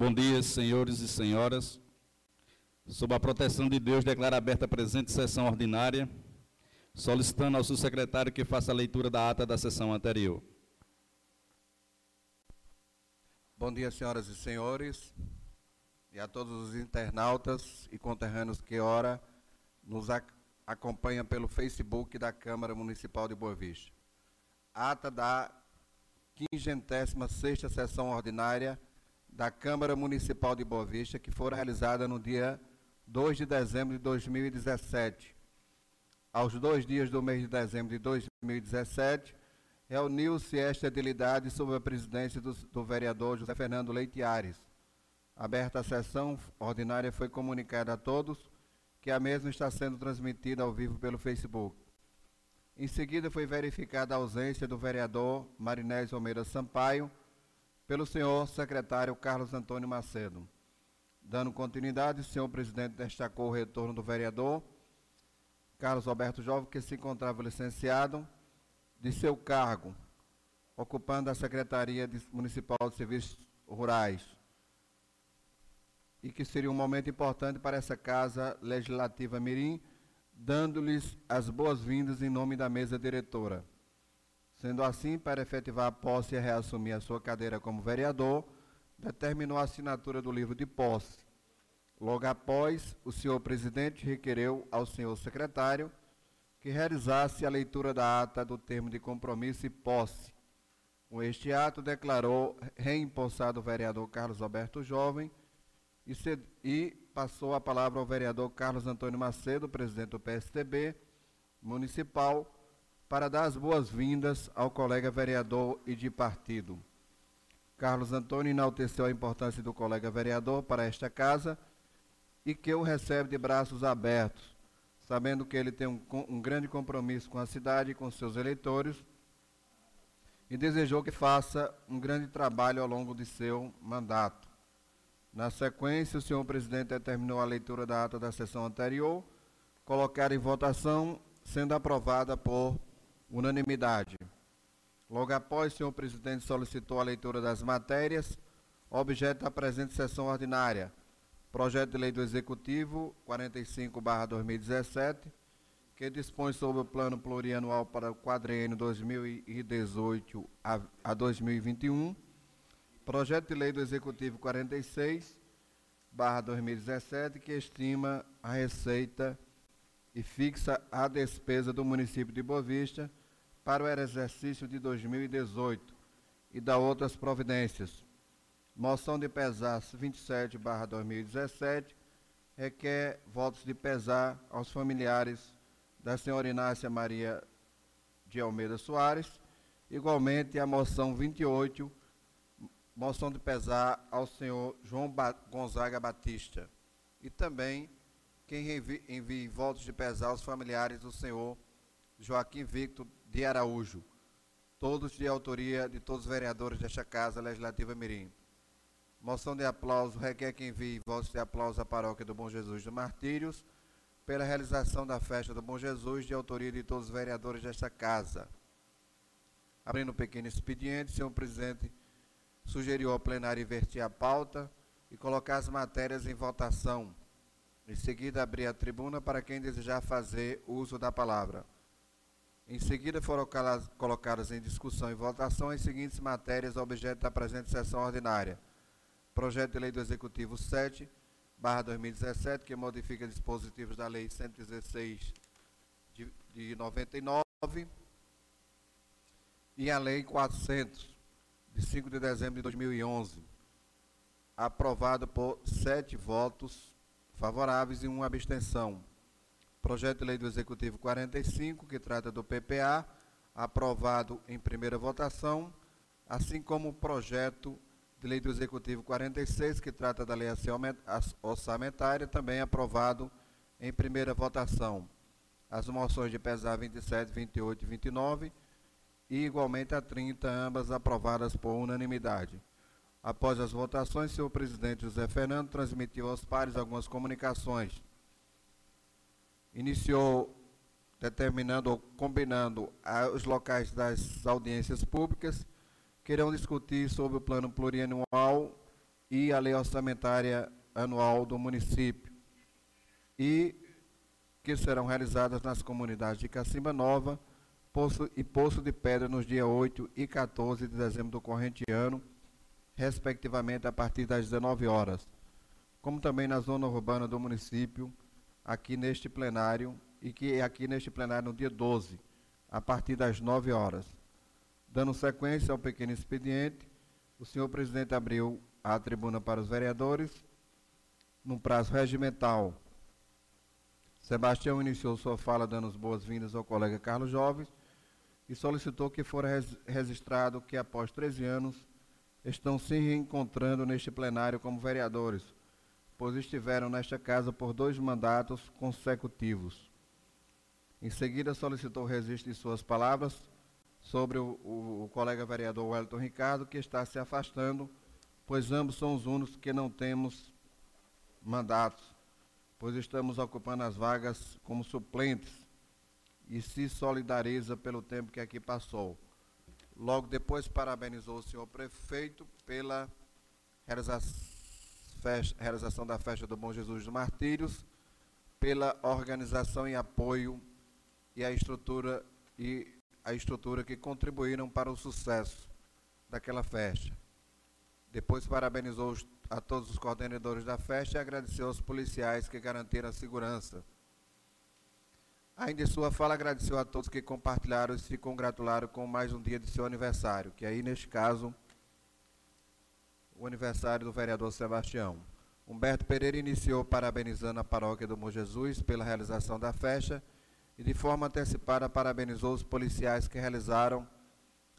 Bom dia, senhores e senhoras. Sob a proteção de Deus, declaro aberta a presente sessão ordinária, solicitando ao subsecretário que faça a leitura da ata da sessão anterior. Bom dia, senhoras e senhores, e a todos os internautas e conterrâneos que ora nos acompanham pelo Facebook da Câmara Municipal de Boa Vista. Ata da 56ª sessão ordinária da Câmara Municipal de Boa Vista, que foi realizada no dia 2 de dezembro de 2017. Aos 2 dias do mês de dezembro de 2017, reuniu-se esta edilidade sob a presidência do vereador José Fernando Leite Ares. Aberta a sessão ordinária, foi comunicada a todos que a mesma está sendo transmitida ao vivo pelo Facebook. Em seguida, foi verificada a ausência do vereador Marinés Almeida Sampaio pelo senhor secretário Carlos Antônio Macedo. Dando continuidade, o senhor presidente destacou o retorno do vereador Carlos Alberto Jovem, que se encontrava licenciado de seu cargo, ocupando a Secretaria Municipal de Serviços Rurais, e que seria um momento importante para essa Casa Legislativa Mirim, dando-lhes as boas-vindas em nome da mesa diretora. Sendo assim, para efetivar a posse e reassumir a sua cadeira como vereador, determinou a assinatura do livro de posse. Logo após, o senhor presidente requereu ao senhor secretário que realizasse a leitura da ata do termo de compromisso e posse. Com este ato, declarou reempossado o vereador Carlos Alberto Jovem e passou a palavra ao vereador Carlos Antônio Macedo, presidente do PSDB municipal, para dar as boas-vindas ao colega vereador e de partido. Carlos Antônio enalteceu a importância do colega vereador para esta casa e que o recebe de braços abertos, sabendo que ele tem um grande compromisso com a cidade e com seus eleitores, e desejou que faça um grande trabalho ao longo de seu mandato. Na sequência, o senhor presidente determinou a leitura da ata da sessão anterior, colocada em votação, sendo aprovada por unanimidade. Logo após, o senhor presidente solicitou a leitura das matérias, objeto da presente sessão ordinária. Projeto de Lei do Executivo 45/2017, que dispõe sobre o Plano Plurianual para o quadriênio 2018 a 2021. Projeto de Lei do Executivo 46/2017, que estima a receita e fixa a despesa do município de Boa Vista para o exercício de 2018 e dá outras providências. Moção de pesar 27/2017 requer votos de pesar aos familiares da senhora Inácia Maria de Almeida Soares. Igualmente, a moção 28, moção de pesar ao senhor João Gonzaga Batista. E também quem envie votos de pesar aos familiares do senhor Joaquim Victor de Araújo, todos de autoria de todos os vereadores desta Casa Legislativa Mirim. Moção de aplauso requer que envie votos de aplauso à Paróquia do Bom Jesus dos Martírios pela realização da festa do Bom Jesus, de autoria de todos os vereadores desta Casa. Abrindo um pequeno expediente, o senhor presidente sugeriu ao plenário inverter a pauta e colocar as matérias em votação. Em seguida, abrir a tribuna para quem desejar fazer uso da palavra. Em seguida, foram colocadas em discussão e votação as seguintes matérias objeto da presente sessão ordinária. Projeto de Lei do Executivo 7/2017, que modifica dispositivos da Lei 116 de 99 e a Lei 400, de 5 de dezembro de 2011, aprovado por 7 votos favoráveis e 1 abstenção. Projeto de Lei do Executivo 45, que trata do PPA, aprovado em primeira votação, assim como o projeto de Lei do Executivo 46, que trata da lei orçamentária, também aprovado em primeira votação. As moções de pesar 27, 28 e 29, e igualmente a 30, ambas aprovadas por unanimidade. Após as votações, o senhor presidente José Fernando transmitiu aos pares algumas comunicações. Iniciou determinando ou combinando os locais das audiências públicas, que irão discutir sobre o plano plurianual e a lei orçamentária anual do município, e que serão realizadas nas comunidades de Cacimba Nova e Poço de Pedra nos dias 8 e 14 de dezembro do corrente ano, respectivamente a partir das 19 horas, como também na zona urbana do município, aqui neste plenário, e que aqui neste plenário no dia 12, a partir das 9 horas. Dando sequência ao pequeno expediente, o senhor presidente abriu a tribuna para os vereadores, num prazo regimental. Sebastião iniciou sua fala dando as boas-vindas ao colega Carlos Jovens e solicitou que fora registrado que, após 13 anos, estão se reencontrando neste plenário como vereadores, pois estiveram nesta casa por 2 mandatos consecutivos. Em seguida, solicitou o registro de suas palavras sobre o colega vereador Wellington Ricardo, que está se afastando, pois ambos são os únicos que não temos mandatos, pois estamos ocupando as vagas como suplentes, e se solidariza pelo tempo que aqui passou. Logo depois, parabenizou o senhor prefeito pela realização da festa do Bom Jesus dos Martírios, pela organização e apoio e a estrutura que contribuíram para o sucesso daquela festa. Depois parabenizou a todos os coordenadores da festa e agradeceu aos policiais que garantiram a segurança. Ainda em sua fala, agradeceu a todos que compartilharam e se congratularam com mais um dia de seu aniversário, que aí, neste caso, o aniversário do vereador Sebastião. Humberto Pereira iniciou parabenizando a paróquia do Bom Jesus pela realização da festa e, de forma antecipada, parabenizou os policiais que realizaram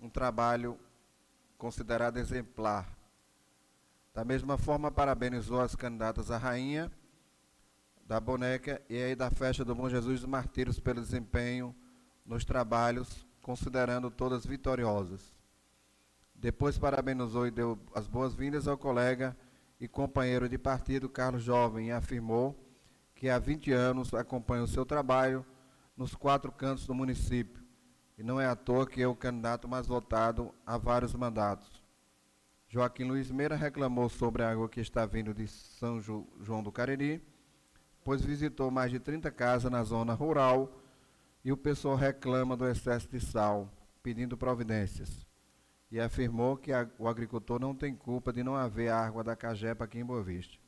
um trabalho considerado exemplar. Da mesma forma, parabenizou as candidatas à rainha da boneca e aí da festa do Bom Jesus dos Martírios pelo desempenho nos trabalhos, considerando todas vitoriosas. Depois parabenizou e deu as boas-vindas ao colega e companheiro de partido Carlos Jovem e afirmou que há 20 anos acompanha o seu trabalho nos 4 cantos do município e não é à toa que é o candidato mais votado há vários mandatos. Joaquim Luiz Meira reclamou sobre a água que está vindo de São João do Cariri, pois visitou mais de 30 casas na zona rural e o pessoal reclama do excesso de sal, pedindo providências. E afirmou que o agricultor não tem culpa de não haver água da Cagepa aqui em Boa Vista.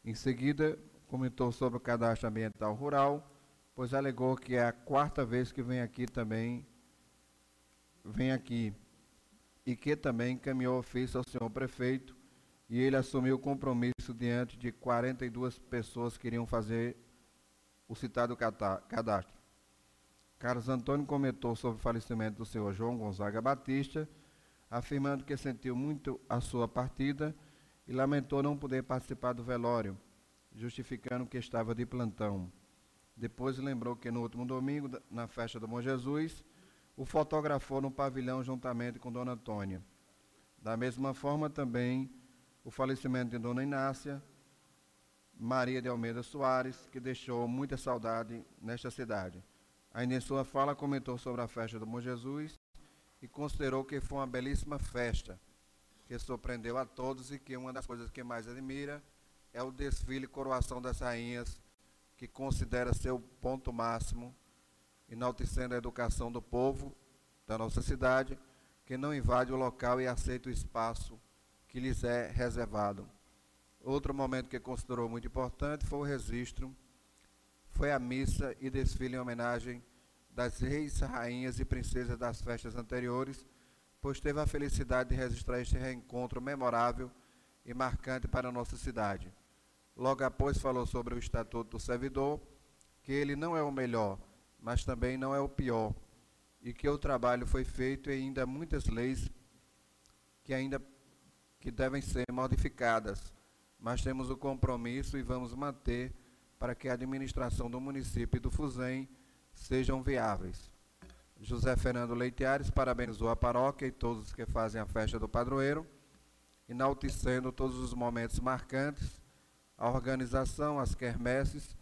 Em seguida, comentou sobre o cadastro ambiental rural, pois alegou que é a 4ª vez que vem aqui e que também encaminhou ofício ao senhor prefeito e ele assumiu o compromisso diante de 42 pessoas que iriam fazer o citado cadastro. Carlos Antônio comentou sobre o falecimento do senhor João Gonzaga Batista, afirmando que sentiu muito a sua partida e lamentou não poder participar do velório, justificando que estava de plantão. Depois lembrou que no último domingo, na festa do Bom Jesus, o fotografou no pavilhão juntamente com Dona Antônia. Da mesma forma também o falecimento de Dona Inácia Maria de Almeida Soares, que deixou muita saudade nesta cidade. Ainda em sua fala comentou sobre a festa do Bom Jesus e considerou que foi uma belíssima festa, que surpreendeu a todos e que uma das coisas que mais admira é o desfile e coroação das rainhas, que considera ser o ponto máximo, enaltecendo a educação do povo da nossa cidade, que não invade o local e aceita o espaço que lhes é reservado. Outro momento que considerou muito importante foi o registro, foi a missa e desfile em homenagem das reis, rainhas e princesas das festas anteriores, pois teve a felicidade de registrar este reencontro memorável e marcante para a nossa cidade. Logo após falou sobre o Estatuto do Servidor, que ele não é o melhor, mas também não é o pior, e que o trabalho foi feito e ainda muitas leis que devem ser modificadas, mas temos o compromisso e vamos manter para que a administração do município e do FUSEM sejam viáveis. José Fernando Leite Ares parabenizou a paróquia e todos os que fazem a festa do padroeiro, enaltecendo todos os momentos marcantes, a organização, as quermesses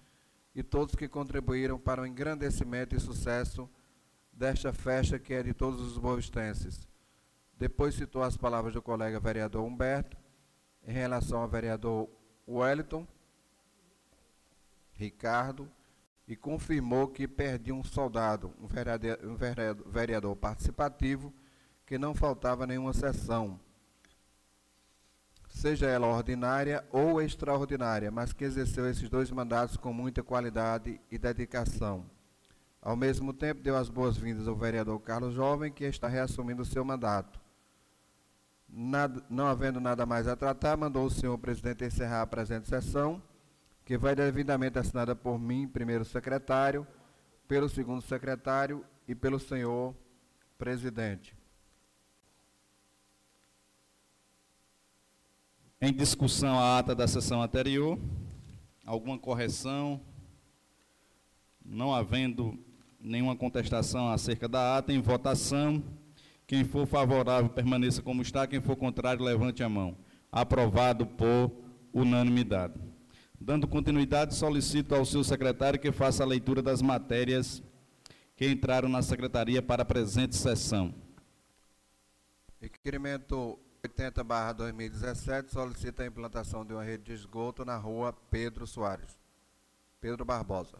e todos que contribuíram para o engrandecimento e sucesso desta festa que é de todos os bovistenses. Depois citou as palavras do colega vereador Humberto, em relação ao vereador Wellington Ricardo e confirmou que perdia um soldado, um vereador participativo, que não faltava nenhuma sessão, seja ela ordinária ou extraordinária, mas que exerceu esses dois mandatos com muita qualidade e dedicação. Ao mesmo tempo, deu as boas-vindas ao vereador Carlos Jovem, que está reassumindo o seu mandato. Não havendo nada mais a tratar, mandou o senhor presidente encerrar a presente sessão, que vai devidamente assinada por mim, primeiro secretário, pelo segundo secretário e pelo senhor presidente. Em discussão a ata da sessão anterior, alguma correção? Não havendo nenhuma contestação acerca da ata, em votação, quem for favorável permaneça como está, quem for contrário levante a mão. Aprovado por unanimidade. Dando continuidade, solicito ao seu secretário que faça a leitura das matérias que entraram na secretaria para a presente sessão. Requerimento 80/2017 solicita a implantação de uma rede de esgoto na rua Pedro Barbosa.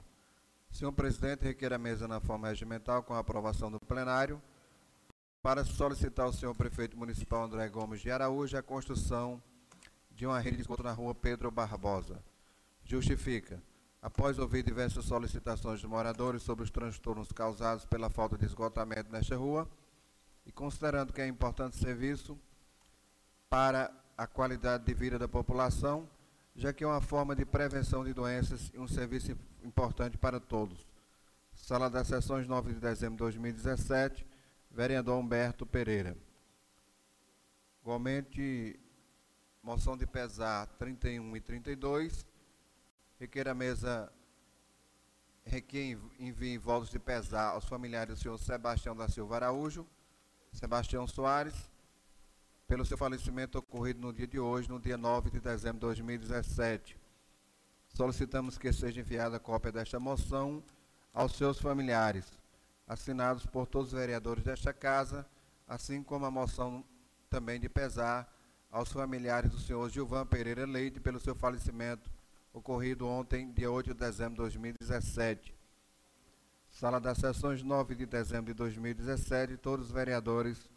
Senhor presidente, requer a mesa na forma regimental com a aprovação do plenário para solicitar ao senhor prefeito municipal André Gomes de Araújo a construção de uma rede de esgoto na rua Pedro Barbosa. Justifica. Após ouvir diversas solicitações de moradores sobre os transtornos causados pela falta de esgotamento nesta rua e considerando que é importante serviço para a qualidade de vida da população, já que é uma forma de prevenção de doenças e um serviço importante para todos. Sala das Sessões, 9 de dezembro de 2017, vereador Humberto Pereira. Igualmente, moção de pesar 31 e 32, requer a mesa envie votos de pesar aos familiares do senhor Sebastião da Silva Araújo, Sebastião Soares, pelo seu falecimento ocorrido no dia de hoje, no dia 9 de dezembro de 2017. Solicitamos que seja enviada a cópia desta moção aos seus familiares, assinados por todos os vereadores desta casa, assim como a moção também de pesar aos familiares do senhor Gilvan Pereira Leite, pelo seu falecimento ocorrido ontem, dia 8 de dezembro de 2017. Sala das Sessões, 9 de dezembro de 2017, todos os vereadores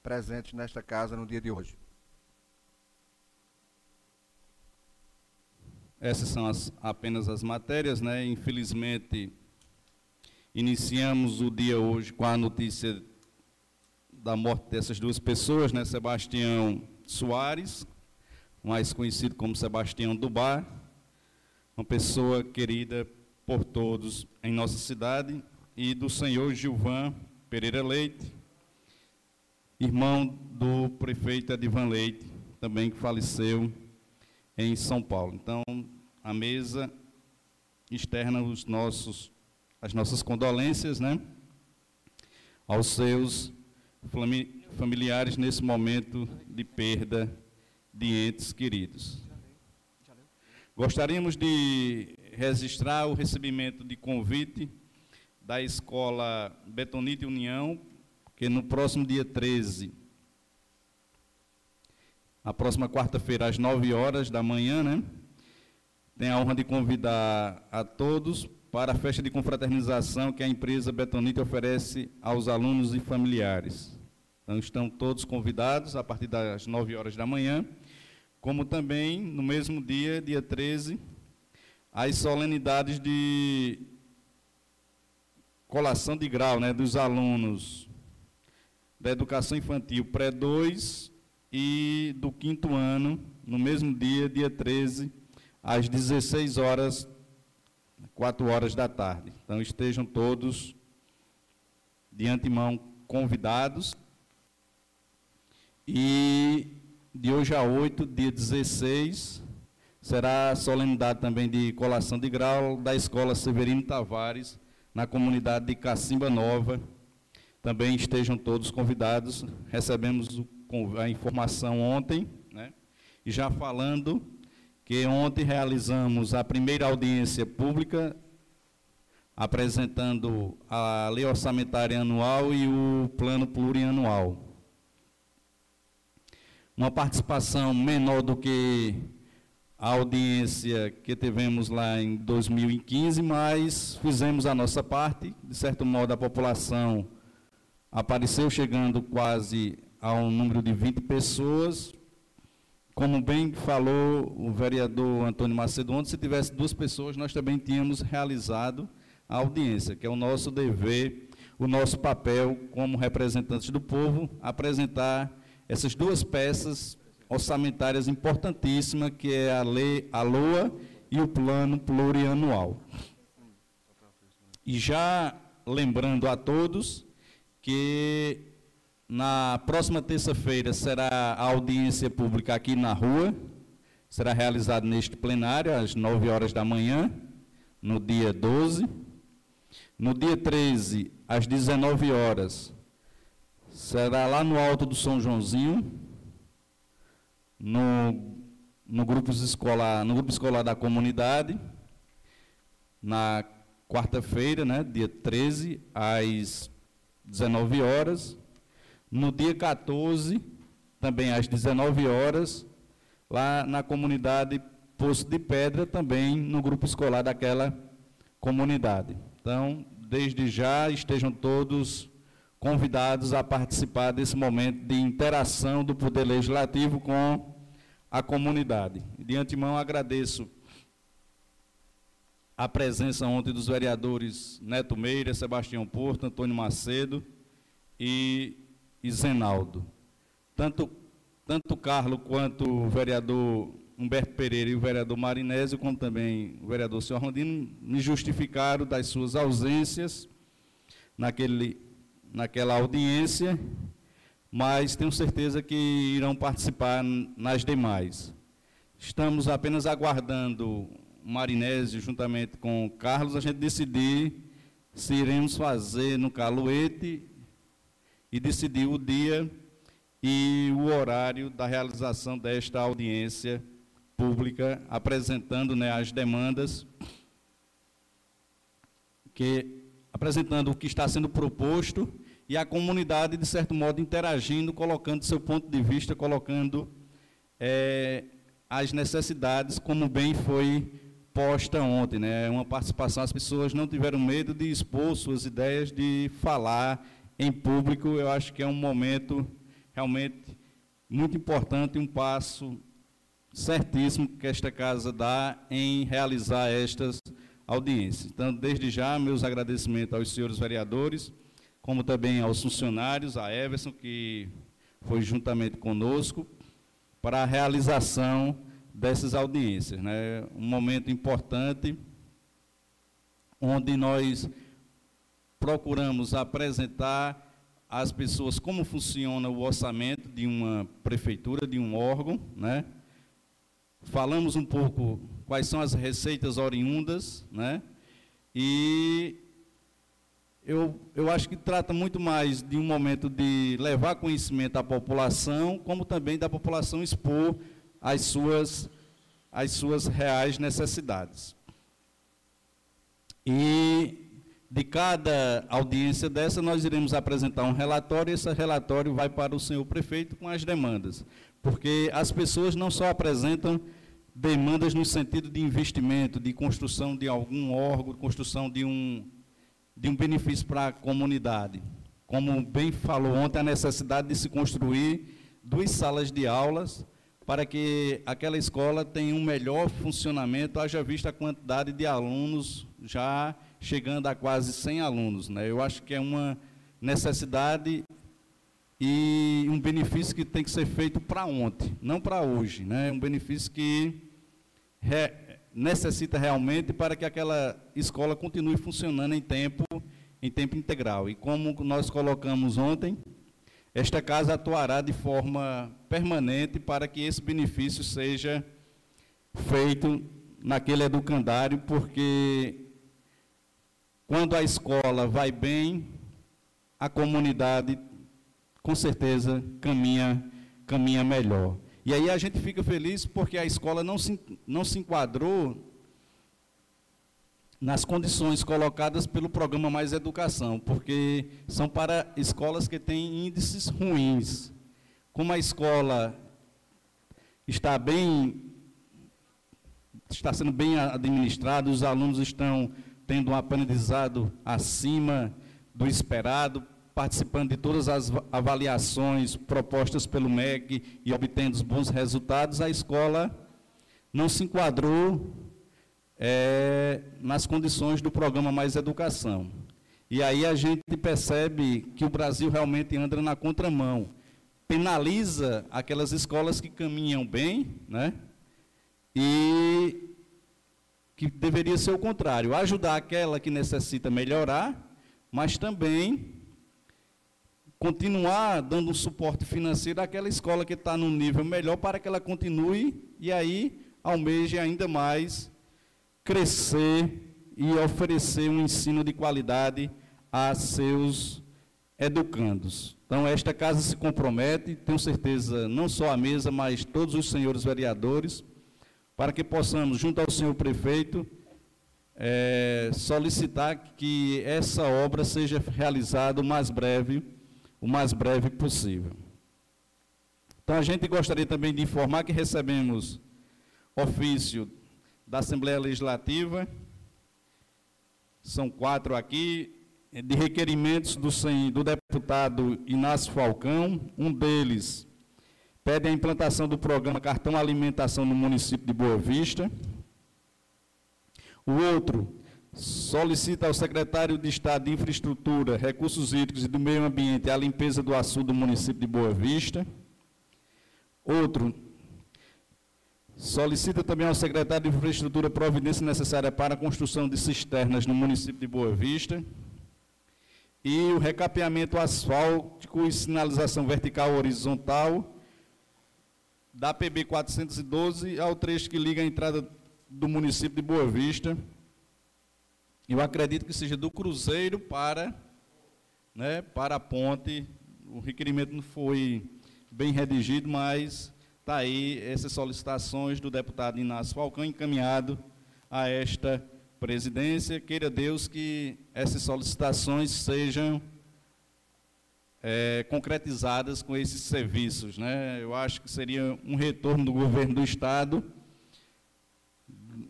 presentes nesta casa no dia de hoje. Essas são apenas as matérias, né? Infelizmente, iniciamos o dia hoje com a notícia da morte dessas duas pessoas, né? Sebastião Soares, mais conhecido como Sebastião do Bar, uma pessoa querida por todos em nossa cidade, e do senhor Gilvan Pereira Leite, irmão do prefeito Edivan Leite, também que faleceu em São Paulo. Então, a mesa externa as nossas condolências, né, aos seus familiares nesse momento de perda de entes queridos. Gostaríamos de registrar o recebimento de convite da Escola Betonite União, que no próximo dia 13, a próxima quarta-feira, às 9 horas da manhã, né, tem a honra de convidar a todos para a festa de confraternização que a empresa Betonite oferece aos alunos e familiares. Então, estão todos convidados a partir das 9 horas da manhã, como também, no mesmo dia, dia 13, as solenidades de colação de grau, né, dos alunos da educação infantil pré-2 e do 5º ano, no mesmo dia, dia 13, às 16 horas, 4 horas da tarde. Então, estejam todos, de antemão, convidados. E de hoje a 8, dia 16, será a solenidade também de colação de grau da Escola Severino Tavares, na comunidade de Cacimba Nova. Também estejam todos convidados. Recebemos a informação ontem, né? E já falando que ontem realizamos a primeira audiência pública, apresentando a Lei Orçamentária Anual e o Plano Plurianual. uma participação menor do que a audiência que tivemos lá em 2015, mas fizemos a nossa parte. De certo modo, a população apareceu chegando quase ao número de 20 pessoas. Como bem falou o vereador Antônio Macedo ontem, se tivesse 2 pessoas, nós também tínhamos realizado a audiência, que é o nosso dever, o nosso papel como representantes do povo, apresentar essas 2 peças orçamentárias importantíssimas, que é a LOA e o Plano Plurianual. E já lembrando a todos que na próxima terça-feira será a audiência pública aqui na rua, será realizada neste plenário, às 9 horas da manhã, no dia 12. No dia 13, às 19 horas, será lá no Alto do São Joãozinho, no grupo escolar da comunidade, na quarta-feira, né, dia 13, às 19 horas. No dia 14, também às 19 horas, lá na comunidade Poço de Pedra, também no grupo escolar daquela comunidade. Então, desde já, estejam todos convidados a participar desse momento de interação do Poder Legislativo com a comunidade. De antemão, agradeço a presença ontem dos vereadores Neto Meira, Sebastião Porto, Antônio Macedo e Zenaldo. Tanto Carlos quanto o vereador Humberto Pereira e o vereador Marinésio, como também o vereador Senhor Rondino, me justificaram das suas ausências naquela audiência, mas tenho certeza que irão participar nas demais. Estamos apenas aguardando o Marinésio, juntamente com o Carlos, a gente decidir se iremos fazer no Caluete e decidir o dia e o horário da realização desta audiência pública, apresentando, né, as demandas, apresentando o que está sendo proposto e a comunidade, de certo modo, interagindo, colocando seu ponto de vista, colocando as necessidades, como bem foi posta ontem, né? Uma participação, as pessoas não tiveram medo de expor suas ideias, de falar em público. Eu acho que é um momento realmente muito importante, um passo certíssimo que esta casa dá em realizar estas audiências. Então, desde já, meus agradecimentos aos senhores vereadores, como também aos funcionários, a Everson, que foi juntamente conosco, para a realização dessas audiências, né? Um momento importante, onde nós procuramos apresentar às pessoas como funciona o orçamento de uma prefeitura, de um órgão, né? Falamos um pouco quais são as receitas oriundas, né? E eu acho que trata muito mais de um momento de levar conhecimento à população, como também da população expor as suas reais necessidades. E de cada audiência dessa, nós iremos apresentar um relatório, e esse relatório vai para o senhor prefeito com as demandas, porque as pessoas não só apresentam demandas no sentido de investimento, de construção de algum órgão, construção de um benefício para a comunidade. Como bem falou ontem, a necessidade de se construir 2 salas de aulas para que aquela escola tenha um melhor funcionamento, haja vista a quantidade de alunos já chegando a quase 100 alunos, né? Eu acho que é uma necessidade e um benefício que tem que ser feito para ontem, não para hoje, né? Um benefício que necessita realmente para que aquela escola continue funcionando em tempo integral. E como nós colocamos ontem, esta casa atuará de forma permanente para que esse benefício seja feito naquele educandário, porque quando a escola vai bem, a comunidade, com certeza, caminha melhor. E aí a gente fica feliz porque a escola não se enquadrou nas condições colocadas pelo programa Mais Educação, porque são para escolas que têm índices ruins. Como a escola está sendo bem administrado, os alunos estão tendo um aprendizado acima do esperado, participando de todas as avaliações propostas pelo MEC e obtendo os bons resultados. A escola não se enquadrou nas condições do programa Mais Educação. E aí a gente percebe que o Brasil realmente anda na contramão, penaliza aquelas escolas que caminham bem, né? E que deveria ser o contrário, ajudar aquela que necessita melhorar, mas também continuar dando um suporte financeiro àquela escola que está num nível melhor para que ela continue e aí almeje ainda mais crescer e oferecer um ensino de qualidade a seus educandos. Então, esta casa se compromete, tenho certeza, não só a mesa, mas todos os senhores vereadores, para que possamos, junto ao senhor prefeito, solicitar que essa obra seja realizada o mais breve possível. Então, a gente gostaria também de informar que recebemos ofício da Assembleia Legislativa, são 4 aqui, de requerimentos do deputado Inácio Falcão. Um deles pede a implantação do programa Cartão Alimentação no município de Boa Vista. O outro solicita ao secretário de Estado de Infraestrutura, Recursos Hídricos e do Meio Ambiente a limpeza do açude do município de Boa Vista. Outro solicita também ao secretário de Infraestrutura providência necessária para a construção de cisternas no município de Boa Vista. E o recapeamento asfáltico e sinalização vertical horizontal da PB 412 ao trecho que liga a entrada do município de Boa Vista. Eu acredito que seja do Cruzeiro para a ponte. O requerimento não foi bem redigido, mas está aí essas solicitações do deputado Inácio Falcão encaminhado a esta presidência. Queira Deus que essas solicitações sejam concretizadas com esses serviços, né? Eu acho que seria um retorno do governo do Estado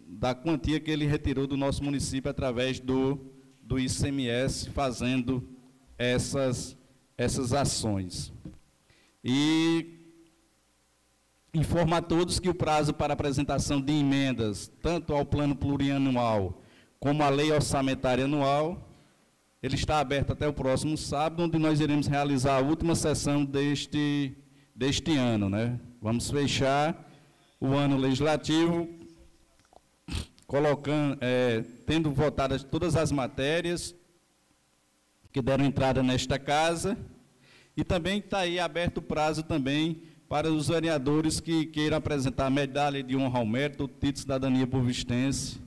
da quantia que ele retirou do nosso município através do ICMS, fazendo essas ações. E informa a todos que o prazo para apresentação de emendas, tanto ao plano plurianual como à lei orçamentária anual, ele está aberto até o próximo sábado, onde nós iremos realizar a última sessão deste ano, né? Vamos fechar o ano legislativo, tendo votadas todas as matérias que deram entrada nesta casa, e também está aí aberto o prazo também para os vereadores que queiram apresentar a medalha de honra ao mérito, o título de cidadania bovistense,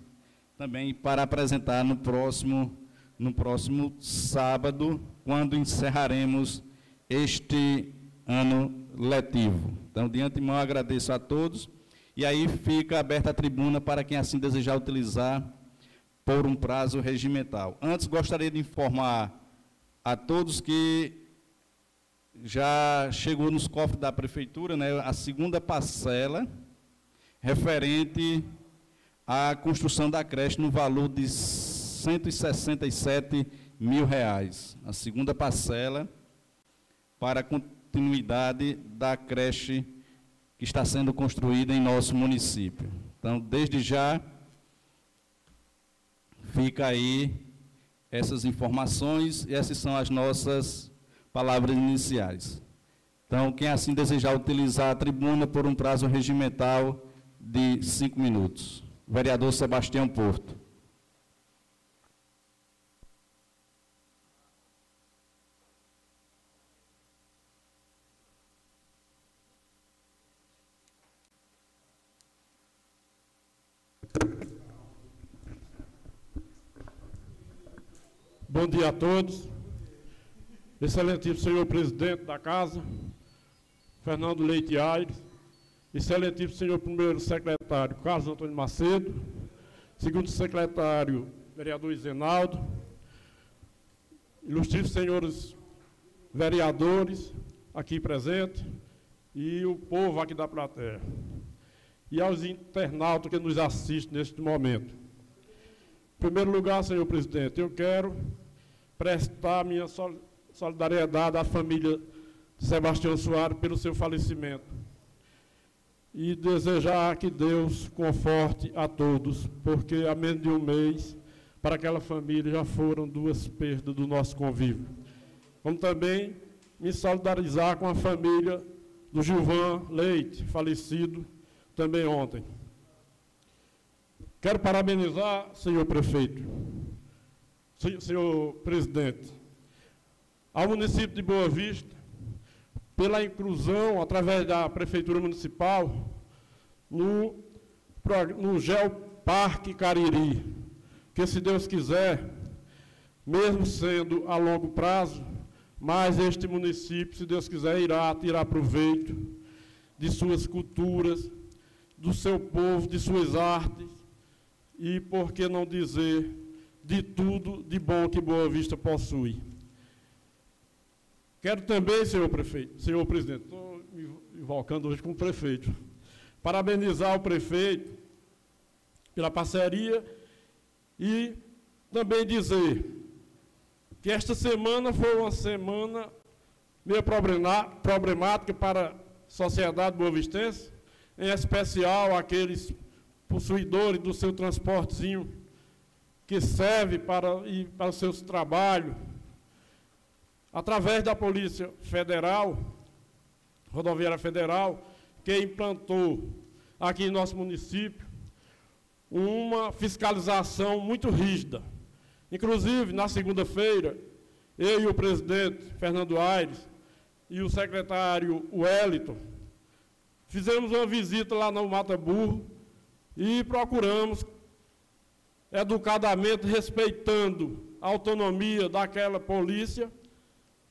também para apresentar no próximo sábado, quando encerraremos este ano letivo. Então, de antemão, agradeço a todos, e aí fica aberta a tribuna para quem assim desejar utilizar por um prazo regimental. Antes, gostaria de informar a todos que já chegou nos cofres da Prefeitura, né, a segunda parcela referente à construção da creche no valor de R$ 167 mil. A segunda parcela para a continuidade da creche que está sendo construída em nosso município. Então, desde já, fica aí essas informações, e essas são as nossas palavras iniciais. Então, quem assim desejar utilizar a tribuna por um prazo regimental de 5 minutos. Vereador Sebastião Porto. Bom dia a todos. Excelentíssimo senhor presidente da casa, Fernando Leite Aires, excelentíssimo senhor primeiro secretário Carlos Antônio Macedo, segundo secretário vereador Izenaldo, ilustríssimos senhores vereadores aqui presentes e o povo aqui da plateia. e aos internautas que nos assistem neste momento. Em primeiro lugar, senhor presidente, eu quero prestar minha solidariedade à família de Sebastião Soares pelo seu falecimento e desejar que Deus conforte a todos, porque há menos de um mês, para aquela família, já foram 2 perdas do nosso convívio. Como também me solidarizar com a família do Gilvan Leite, falecido também ontem. Quero parabenizar, senhor prefeito, senhor presidente, ao município de Boa Vista, pela inclusão, através da Prefeitura Municipal, no Geoparque Cariri, que, se Deus quiser, mesmo sendo a longo prazo, mas este município, se Deus quiser, irá tirar proveito de suas culturas, do seu povo, de suas artes, e, por que não dizer, de tudo de bom que Boa Vista possui. Quero também, senhor presidente, estou me invocando hoje com o prefeito, parabenizar o prefeito pela parceria e também dizer que esta semana foi uma semana meio problemática para a sociedade boavistense, em especial aqueles possuidores do seu transportezinho que serve para ir para os seus trabalhos, através da Polícia Federal, Rodoviária Federal, que implantou aqui em nosso município uma fiscalização muito rígida. Inclusive, na segunda-feira, eu e o presidente Fernando Aires e o secretário Wellington fizemos uma visita lá no Mata Burro e procuramos, educadamente, respeitando a autonomia daquela polícia,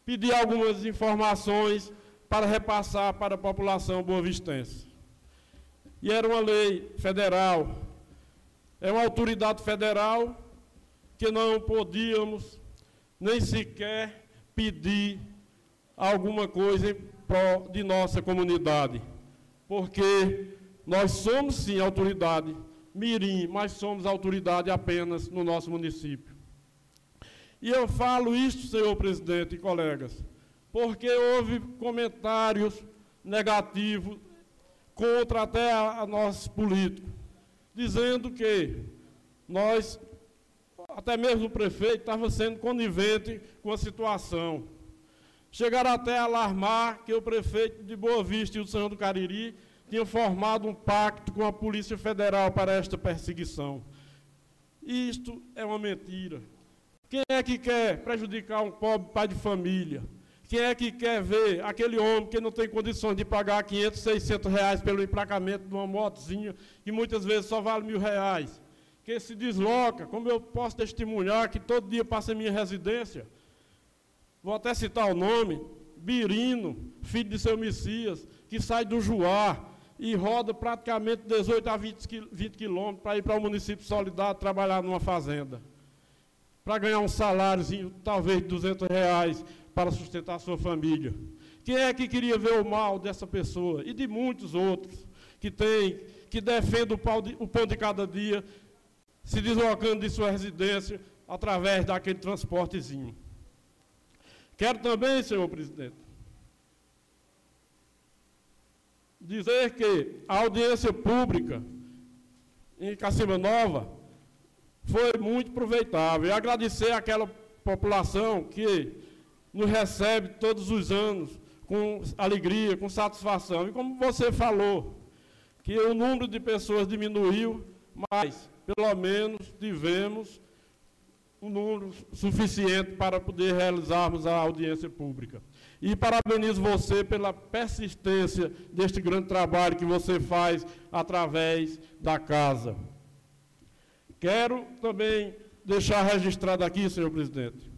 pedir algumas informações para repassar para a população boavistense. E era uma lei federal, é uma autoridade federal que não podíamos nem sequer pedir alguma coisa em prol de nossa comunidade, porque nós somos, sim, autoridade mirim, mas somos autoridade apenas no nosso município. E eu falo isto, senhor presidente e colegas, porque houve comentários negativos contra até a nossos políticos, dizendo que nós, até mesmo o prefeito, estava sendo conivente com a situação. Chegaram até a alarmar que o prefeito de Boa Vista e o Senhor do Cariri tinham formado um pacto com a Polícia Federal para esta perseguição. Isto é uma mentira. Quem é que quer prejudicar um pobre pai de família? Quem é que quer ver aquele homem que não tem condições de pagar 500, 600 reais pelo emplacamento de uma motozinha, que muitas vezes só vale R$1.000, que se desloca, como eu posso testemunhar, que todo dia passa em minha residência, vou até citar o nome, Birino, filho de seu Messias, que sai do Juá e roda praticamente 18 a 20 quilômetros para ir para o município solidário trabalhar numa fazenda, para ganhar um saláriozinho, talvez de R$200, para sustentar a sua família. Quem é que queria ver o mal dessa pessoa? E de muitos outros que defendem o pão de cada dia, se deslocando de sua residência através daquele transportezinho. Quero também, senhor presidente, dizer que a audiência pública em Cacimba Nova foi muito aproveitável. E agradecer àquela população que nos recebe todos os anos com alegria, com satisfação. E como você falou, que o número de pessoas diminuiu, mas pelo menos tivemos um número suficiente para poder realizarmos a audiência pública. E parabenizo você pela persistência deste grande trabalho que você faz através da casa. Quero também deixar registrado aqui, senhor presidente,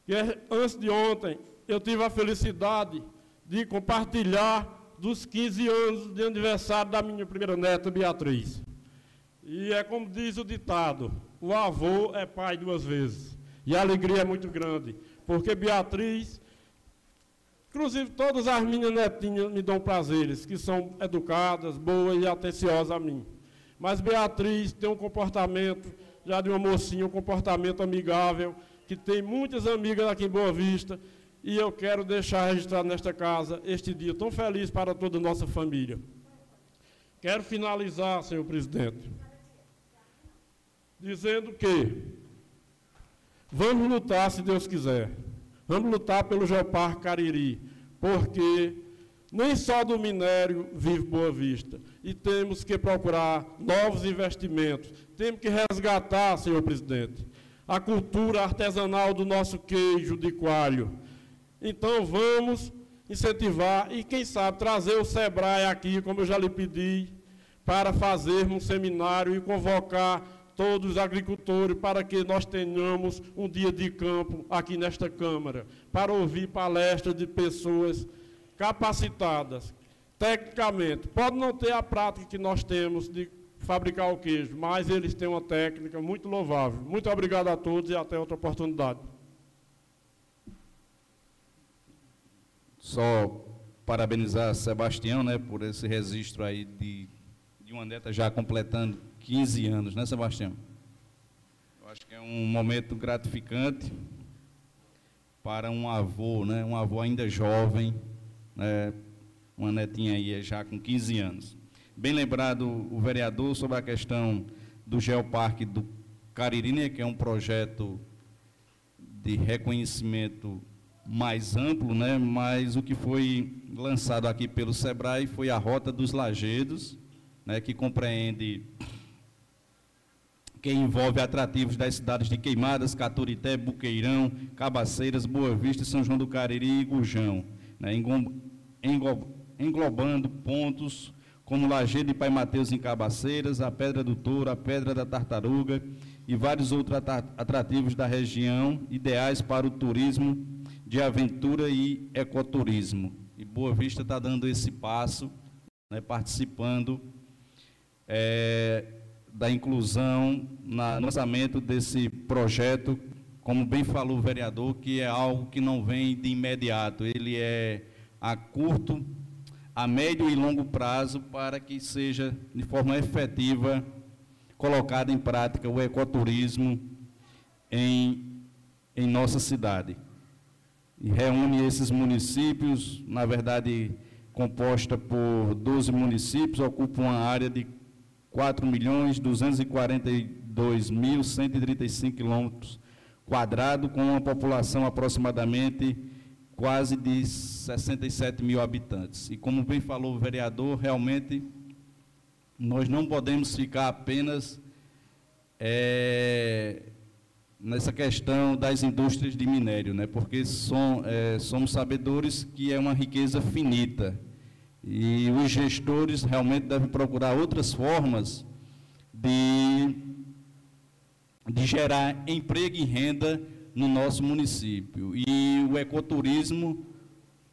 que antes de ontem eu tive a felicidade de compartilhar dos 15 anos de aniversário da minha primeira neta, Beatriz. E é como diz o ditado, o avô é pai 2 vezes. E a alegria é muito grande, porque Beatriz Inclusive, todas as minhas netinhas me dão prazeres, que são educadas, boas e atenciosas a mim. Mas Beatriz tem um comportamento, já de uma mocinha, um comportamento amigável, que tem muitas amigas aqui em Boa Vista, e eu quero deixar registrado nesta casa este dia tão feliz para toda a nossa família. Quero finalizar, senhor presidente, dizendo que vamos lutar, se Deus quiser. Vamos lutar pelo Geoparque Cariri, porque nem só do minério vive Boa Vista. E temos que procurar novos investimentos. Temos que resgatar, senhor presidente, a cultura artesanal do nosso queijo de coalho. Então vamos incentivar e, quem sabe, trazer o SEBRAE aqui, como eu já lhe pedi, para fazermos um seminário e convocar todos os agricultores para que nós tenhamos um dia de campo aqui nesta Câmara, para ouvir palestras de pessoas capacitadas, tecnicamente. Pode não ter a prática que nós temos de fabricar o queijo, mas eles têm uma técnica muito louvável. Muito obrigado a todos e até outra oportunidade. Só parabenizar Sebastião, né, por esse registro aí de uma neta já completando 15 anos, né, Sebastião? Eu acho que é um momento gratificante para um avô, né, um avô ainda jovem, né, uma netinha aí já com 15 anos. Bem lembrado o vereador sobre a questão do Geoparque do Cariri, né, que é um projeto de reconhecimento mais amplo, né, mas o que foi lançado aqui pelo SEBRAE foi a Rota dos Lajedos, né, que compreende, que envolve atrativos das cidades de Queimadas, Caturité, Buqueirão, Cabaceiras, Boa Vista, São João do Cariri e Gurjão, né, englobando pontos como Lajedo de Pai Mateus em Cabaceiras, a Pedra do Touro, a Pedra da Tartaruga e vários outros atrativos da região, ideais para o turismo de aventura e ecoturismo. E Boa Vista está dando esse passo, né, participando da inclusão no lançamento desse projeto, como bem falou o vereador, que é algo que não vem de imediato, ele é a curto, a médio e longo prazo, para que seja de forma efetiva colocado em prática o ecoturismo em nossa cidade. E reúne esses municípios, na verdade, composta por 12 municípios, ocupa uma área de 4.242.135 quilômetros quadrados, com uma população aproximadamente quase de 67 mil habitantes. E como bem falou o vereador, realmente nós não podemos ficar apenas nessa questão das indústrias de minério, né? Porque somos sabedores que é uma riqueza finita e os gestores realmente devem procurar outras formas de gerar emprego e renda no nosso município. E o ecoturismo,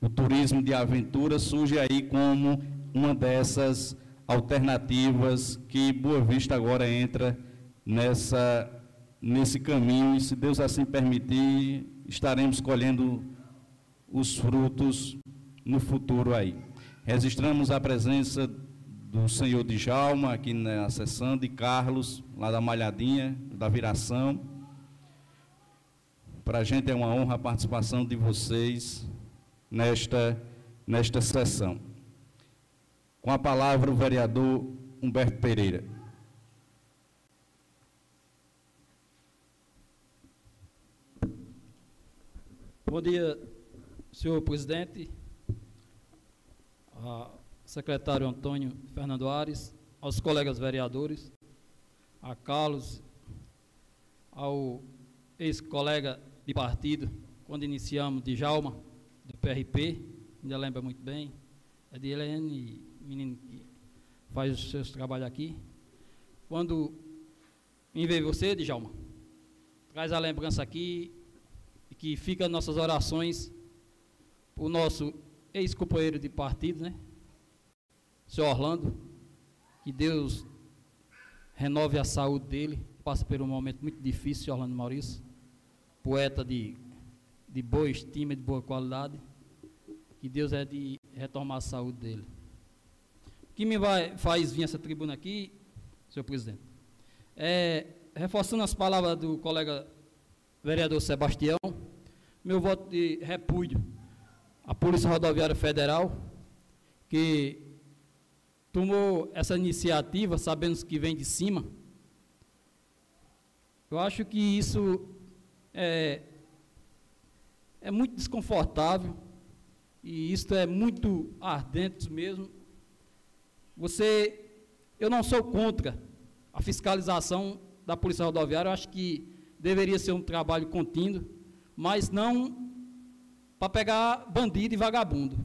o turismo de aventura, surge aí como uma dessas alternativas que Boa Vista agora entra nesse caminho, e se Deus assim permitir, estaremos colhendo os frutos no futuro aí. Registramos a presença do senhor Djalma aqui na sessão, de Carlos, lá da Malhadinha, da Viração. Para a gente é uma honra a participação de vocês nesta sessão. Com a palavra o vereador Humberto Pereira. Bom dia, senhor presidente, secretário Antônio Fernando Ares, aos colegas vereadores, a Carlos, ao ex-colega de partido, quando iniciamos, Djalma, do PRP, ainda lembra muito bem, é de Helene, menino que faz os seus trabalhos aqui. Quando me veio você, Djalma, traz a lembrança aqui, e que fica nossas orações para o nosso ex-companheiro de partido, né? Senhor Orlando, que Deus renove a saúde dele, passa por um momento muito difícil, senhor Orlando Maurício, poeta de boa estima e de boa qualidade. que Deus é de retomar a saúde dele. O que me faz vir essa tribuna aqui, senhor presidente, reforçando as palavras do colega vereador Sebastião, meu voto de repúdio à Polícia Rodoviária Federal, que tomou essa iniciativa, sabendo que vem de cima. Eu acho que isso é muito desconfortável, e isso é muito ardente mesmo. Eu não sou contra a fiscalização da Polícia Rodoviária, eu acho que deveria ser um trabalho contínuo, mas não para pegar bandido e vagabundo.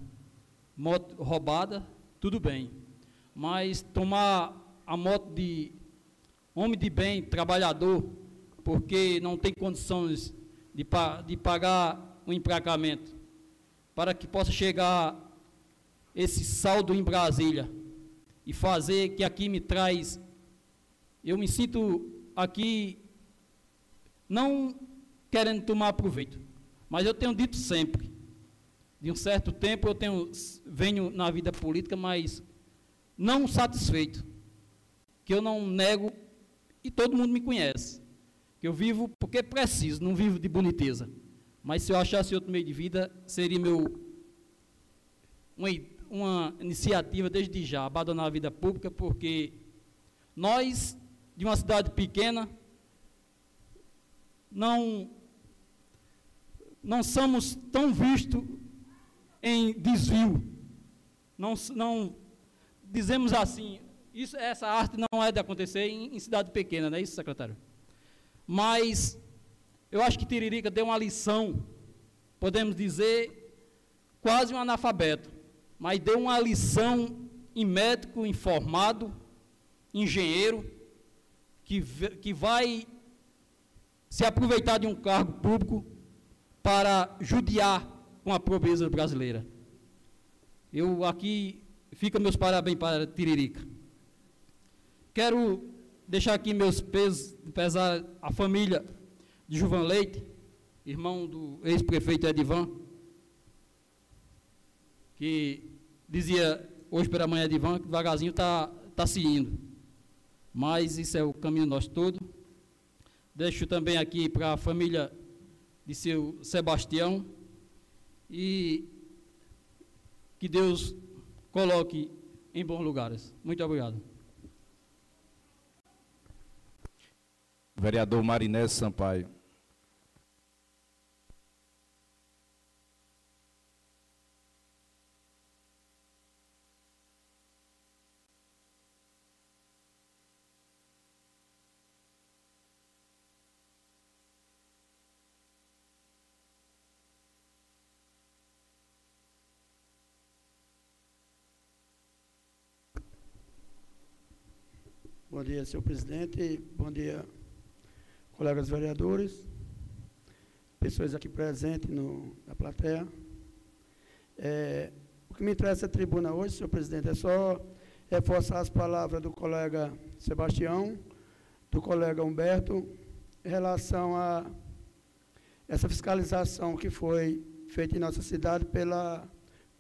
Moto roubada, tudo bem, mas tomar a moto de homem de bem, trabalhador, porque não tem condições de pagar o emplacamento, para que possa chegar esse saldo em Brasília, e fazer que aqui me traz, eu me sinto aqui não querendo tomar proveito, mas eu tenho dito sempre, de um certo tempo venho na vida política, mas não satisfeito, que eu não nego, e todo mundo me conhece, que eu vivo porque preciso, não vivo de boniteza, mas se eu achasse outro meio de vida, seria uma iniciativa desde já, abandonar a vida pública, porque nós, de uma cidade pequena, não somos tão vistos em desvio, não dizemos assim, essa arte não é de acontecer em cidade pequena, não é isso, secretário? Mas eu acho que Tiririca deu uma lição, podemos dizer, quase um analfabeto, mas deu uma lição em médico informado, engenheiro, que vai se aproveitar de um cargo público para judiar com a pobreza brasileira. Eu aqui, fica meus parabéns para Tiririca. Quero deixar aqui meus pesar à família de Gilvan Leite, irmão do ex-prefeito Edivan, que dizia hoje pela manhã Edivan que devagarzinho está se indo, mas isso é o caminho nosso todo. Deixo também aqui para a família de seu Sebastião, e que Deus coloque em bons lugares. Muito obrigado. Vereador Marinés Sampaio. Bom dia, senhor presidente. Bom dia, colegas vereadores, pessoas aqui presentes na plateia. O que me traz essa tribuna hoje, senhor presidente, é só reforçar as palavras do colega Sebastião, do colega Humberto, em relação a essa fiscalização que foi feita em nossa cidade pela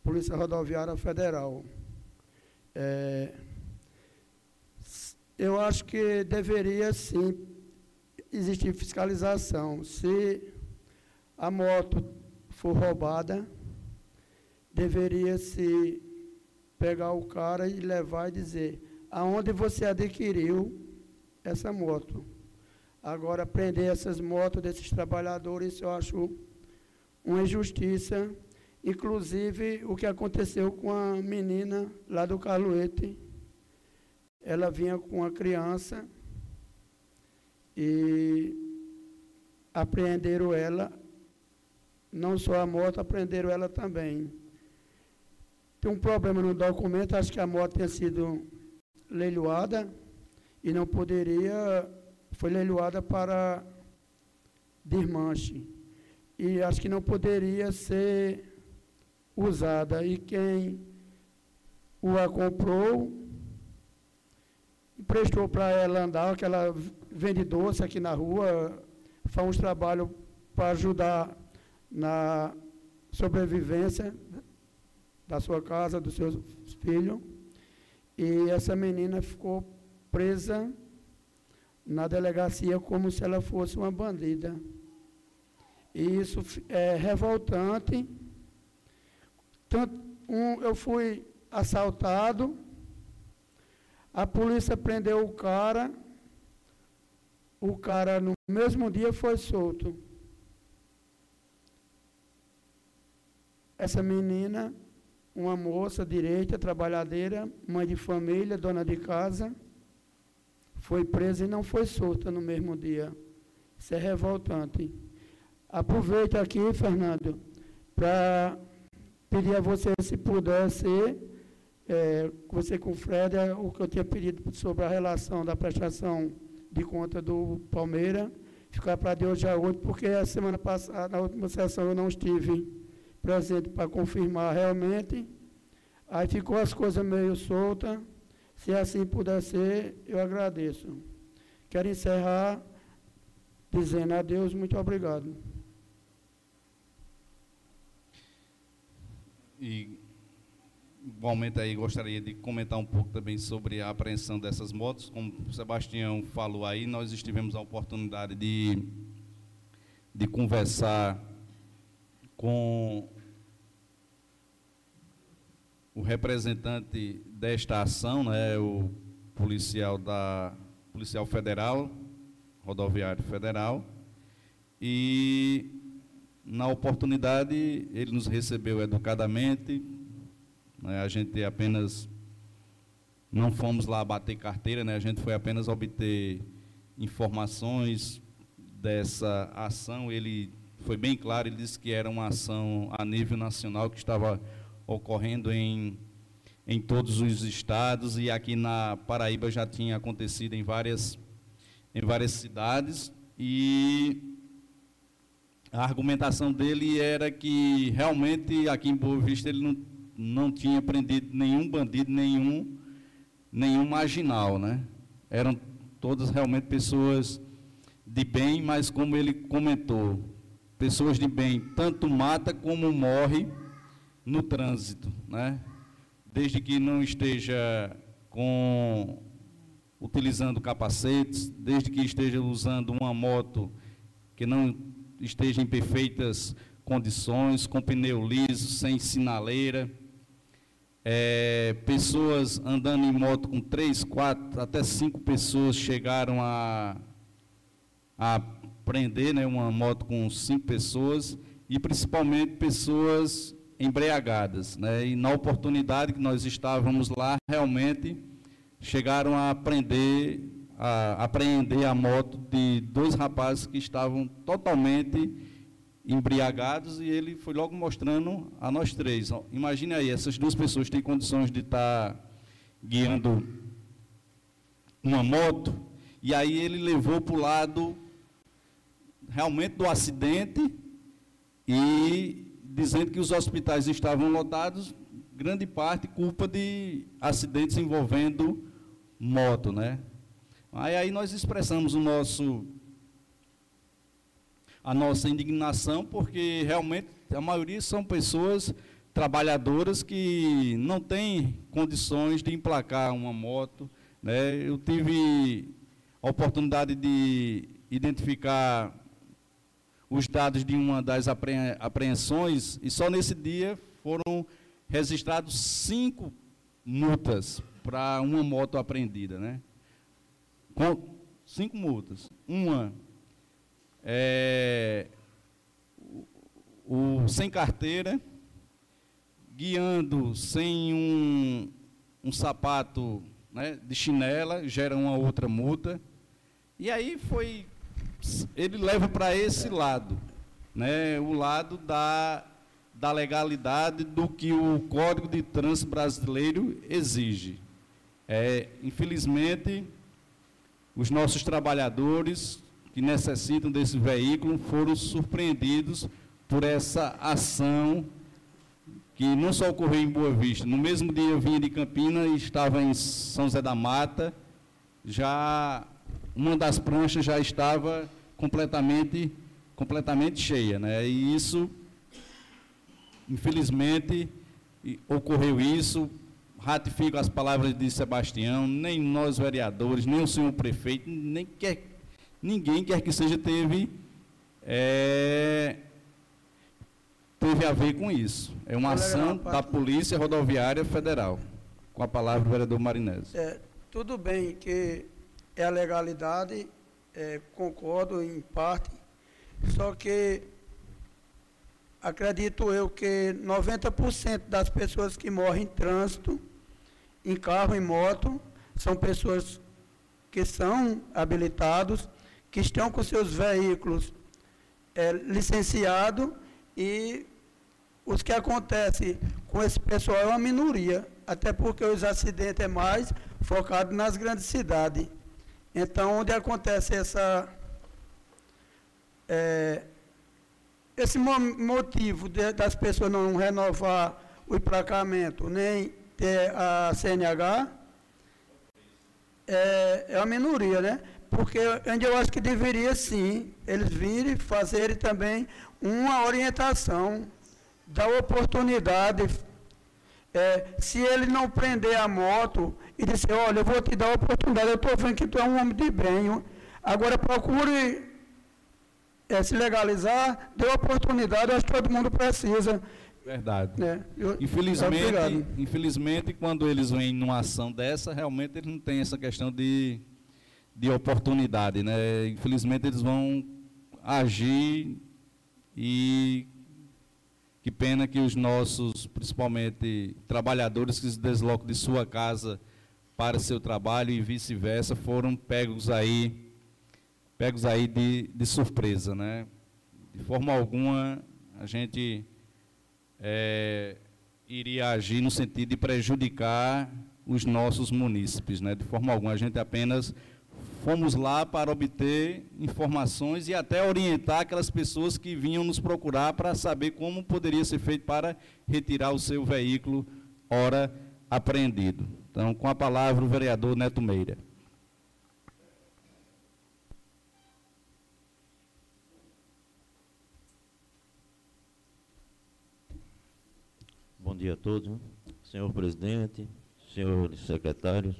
Polícia Rodoviária Federal. Eu acho que deveria, sim, existir fiscalização. Se a moto for roubada, deveria-se pegar o cara e levar e dizer aonde você adquiriu essa moto. Agora, prender essas motos desses trabalhadores, eu acho uma injustiça. Inclusive, o que aconteceu com a menina lá do Carluete, ela vinha com a criança e apreenderam ela, não só a moto, apreenderam ela também. Tem um problema no documento, acho que a moto tinha sido leiloada e não poderia, foi leiloada para desmanche. E acho que não poderia ser usada. E quem a comprou, emprestou para ela andar, que ela vende doce aqui na rua, faz uns trabalhos para ajudar na sobrevivência da sua casa, dos seus filhos, e essa menina ficou presa na delegacia como se ela fosse uma bandida. E isso é revoltante. Eu fui assaltado, a polícia prendeu o cara no mesmo dia foi solto. Essa menina, uma moça direita, trabalhadeira, mãe de família, dona de casa, foi presa e não foi solta no mesmo dia. Isso é revoltante. Aproveito aqui, Fernando, para pedir a você, se puder ser, você com o Fred, o que eu tinha pedido sobre a relação da prestação de conta do Palmeiras, ficar para de hoje a hoje, porque a semana passada, na última sessão, eu não estive presente para confirmar realmente, aí ficou as coisas meio soltas. Se assim puder ser, eu agradeço. Quero encerrar dizendo a Deus muito obrigado. E, igualmente, aí gostaria de comentar um pouco também sobre a apreensão dessas motos. Como o Sebastião falou aí, nós tivemos a oportunidade de conversar com o representante desta ação, né, o policial federal, rodoviário federal, e na oportunidade ele nos recebeu educadamente, né, a gente apenas não fomos lá bater carteira, né, a gente foi apenas obter informações dessa ação. Ele foi bem claro, ele disse que era uma ação a nível nacional que estava ocorrendo em todos os estados, e aqui na Paraíba já tinha acontecido em várias cidades, e a argumentação dele era que realmente aqui em Boa Vista ele não tinha prendido nenhum bandido, nenhum marginal, né? Eram todas realmente pessoas de bem, mas como ele comentou, pessoas de bem tanto mata como morre no trânsito, né? Desde que não esteja utilizando capacetes, desde que esteja usando uma moto que não esteja em perfeitas condições, com pneu liso, sem sinaleira, pessoas andando em moto com 3, 4, até 5 pessoas chegaram a prender, né, uma moto com 5 pessoas, e principalmente pessoas embriagadas, né? E na oportunidade que nós estávamos lá, realmente chegaram a apreender a moto de 2 rapazes que estavam totalmente embriagados, e ele foi logo mostrando a nós 3. Imagine aí, essas 2 pessoas têm condições de estar guiando uma moto, e aí ele levou para o lado realmente do acidente, e dizendo que os hospitais estavam lotados, grande parte culpa de acidentes envolvendo moto, né? Aí nós expressamos a nossa indignação, porque realmente a maioria são pessoas trabalhadoras que não têm condições de emplacar uma moto, né? Eu tive a oportunidade de identificar os dados de uma das apreensões, e só nesse dia foram registrados 5 multas para uma moto apreendida, né? Com 5 multas. Uma sem carteira, guiando sem um sapato, né, de chinela, gera uma outra multa. E aí ele leva para esse lado, né, o lado da legalidade, do que o Código de Trânsito brasileiro exige. Infelizmente, os nossos trabalhadores que necessitam desse veículo foram surpreendidos por essa ação que não só ocorreu em Boa Vista. No mesmo dia eu vinha de Campinas e estava em São José da Mata, já uma das pranchas já estava completamente cheia, né? E isso, infelizmente, ocorreu isso. Ratifico as palavras de Sebastião, nem nós vereadores, nem o senhor prefeito, ninguém quer que seja teve a ver com isso. É uma ação da Polícia Rodoviária Federal. Com a palavra o vereador Marinese. Tudo bem que é a legalidade, concordo em parte, só que acredito eu que 90% das pessoas que morrem em trânsito, em carro e moto, são pessoas que são habilitados, que estão com seus veículos licenciados, e os que acontecem com esse pessoal é uma minoria, até porque os acidentes é mais focado nas grandes cidades. Então, onde acontece esse motivo das pessoas não renovar o emplacamento, nem ter a CNH, é uma minoria, né? Porque onde eu acho que deveria, sim, eles virem fazerem também uma orientação, dar oportunidade. Se ele não prender a moto e disser, olha, eu vou te dar a oportunidade, eu estou vendo que tu é um homem de bem, agora procure se legalizar, dê oportunidade, eu acho que todo mundo precisa. Verdade. Infelizmente, quando eles vêm numa ação dessa, realmente eles não têm essa questão de oportunidade, né? Infelizmente eles vão agir, e que pena que os nossos, principalmente trabalhadores que se deslocam de sua casa para seu trabalho e vice-versa, foram pegos aí de surpresa, né? De forma alguma a gente iria agir no sentido de prejudicar os nossos munícipes, né? De forma alguma, a gente apenas fomos lá para obter informações e até orientar aquelas pessoas que vinham nos procurar para saber como poderia ser feito para retirar o seu veículo ora apreendido. Então, com a palavra, o vereador Neto Meira. Bom dia a todos, senhor presidente, senhores secretários,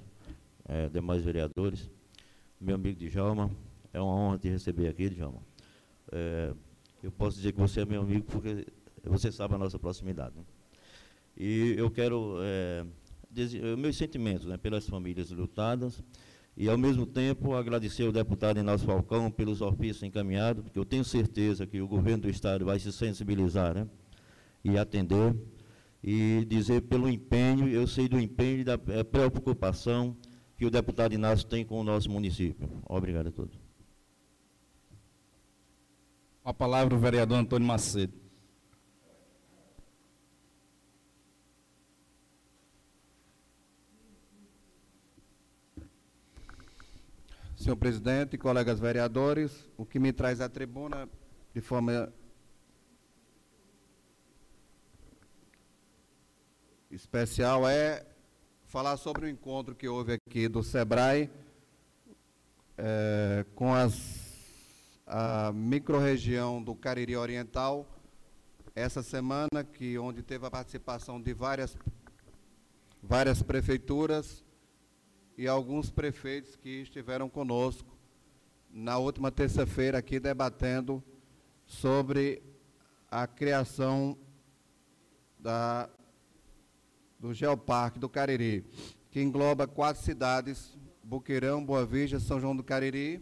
demais vereadores, meu amigo Djalma, é uma honra te receber aqui, Djalma. Eu posso dizer que você é meu amigo porque você sabe a nossa proximidade, né? E eu quero dizer meus sentimentos, né, pelas famílias lutadas, e ao mesmo tempo agradecer ao deputado Inácio Falcão pelos ofícios encaminhados, porque eu tenho certeza que o governo do estado vai se sensibilizar, né, e atender, e dizer pelo empenho, eu sei do empenho e da preocupação que o deputado Inácio tem com o nosso município. Obrigado a todos. Com a palavra o vereador Antônio Macedo. Senhor presidente, colegas vereadores, o que me traz à tribuna de forma especial é falar sobre o encontro que houve aqui do SEBRAE com a microrregião do Cariri Oriental, essa semana, onde teve a participação de várias prefeituras e alguns prefeitos que estiveram conosco na última terça-feira aqui debatendo sobre a criação do Geoparque do Cariri, que engloba 4 cidades, Boqueirão, Boa Vista, São João do Cariri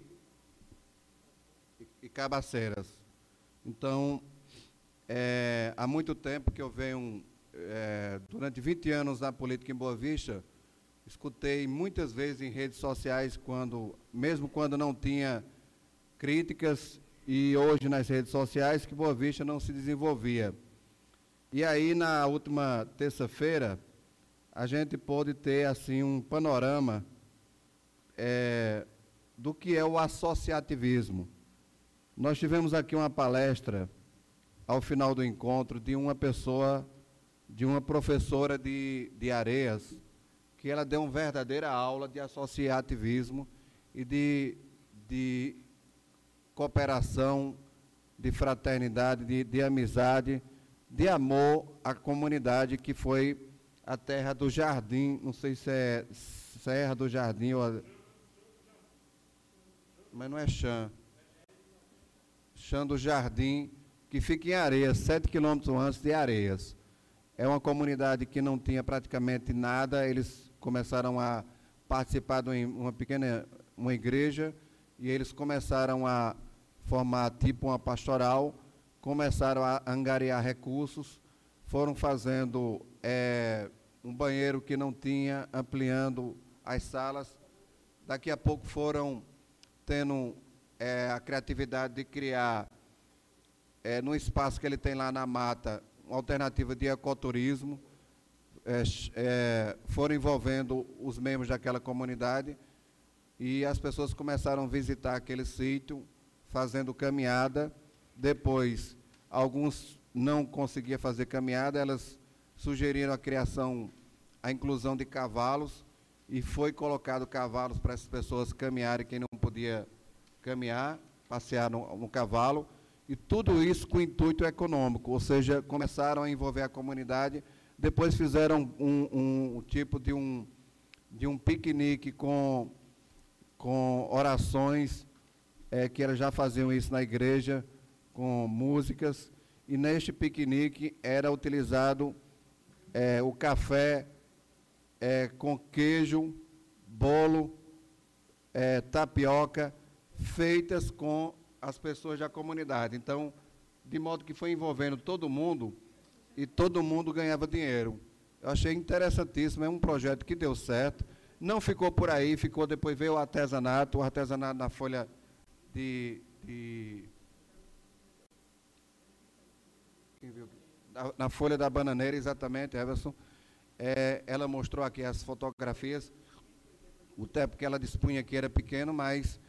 e Cabaceiras. Então, há muito tempo que eu venho, durante 20 anos na política em Boa Vista, escutei muitas vezes em redes sociais, mesmo quando não tinha críticas, e hoje nas redes sociais, que Boa Vista não se desenvolvia. E aí, na última terça-feira, a gente pôde ter assim um panorama do que é o associativismo. Nós tivemos aqui uma palestra, ao final do encontro, de uma professora de Areias, que ela deu uma verdadeira aula de associativismo e de cooperação, de fraternidade, de amizade de amor à comunidade que foi a Terra do Jardim, não sei se é Serra do Jardim, mas não é Chã do Jardim, que fica em Areias, 7 quilômetros antes de Areias. É uma comunidade que não tinha praticamente nada, eles começaram a participar de uma igreja, e eles começaram a formar tipo uma pastoral, começaram a angariar recursos, foram fazendo um banheiro que não tinha, ampliando as salas. Daqui a pouco foram tendo a criatividade de criar, no espaço que ele tem lá na mata, uma alternativa de ecoturismo. Foram envolvendo os membros daquela comunidade e as pessoas começaram a visitar aquele sítio, fazendo caminhada. Depois, alguns não conseguiam fazer caminhada, elas sugeriram a inclusão de cavalos, e foi colocado cavalos para essas pessoas caminharem, quem não podia caminhar, passear no cavalo, e tudo isso com intuito econômico, ou seja, começaram a envolver a comunidade. Depois fizeram um tipo de um piquenique com orações, que elas já faziam isso na igreja, com músicas, e neste piquenique era utilizado o café com queijo, bolo, tapioca, feitas com as pessoas da comunidade. Então, de modo que foi envolvendo todo mundo, e todo mundo ganhava dinheiro. Eu achei interessantíssimo, é um projeto que deu certo. Não ficou por aí, depois veio o artesanato na folha na folha da bananeira, exatamente, Everson. Ela mostrou aqui as fotografias. O tempo que ela dispunha aqui era pequeno, mas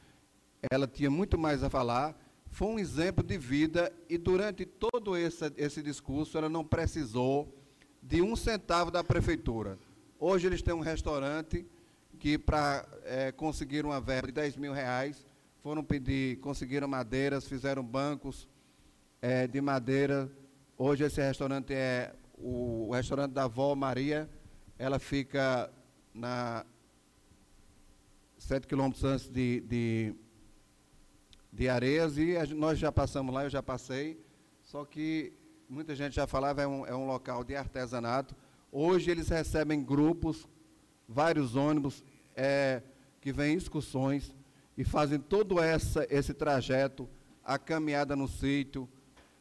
ela tinha muito mais a falar. Foi um exemplo de vida, e durante todo esse discurso ela não precisou de um centavo da prefeitura. Hoje eles têm um restaurante que, para conseguir uma verba de 10 mil reais, foram conseguiram madeiras, fizeram bancos de madeira. Hoje esse restaurante é o restaurante da Vó Maria, ela fica 7 quilômetros antes de Areias, e nós já passamos lá, eu já passei, só que muita gente já falava, é um local de artesanato. Hoje eles recebem grupos, vários ônibus, que vêm excursões, e fazem todo esse trajeto, a caminhada no sítio,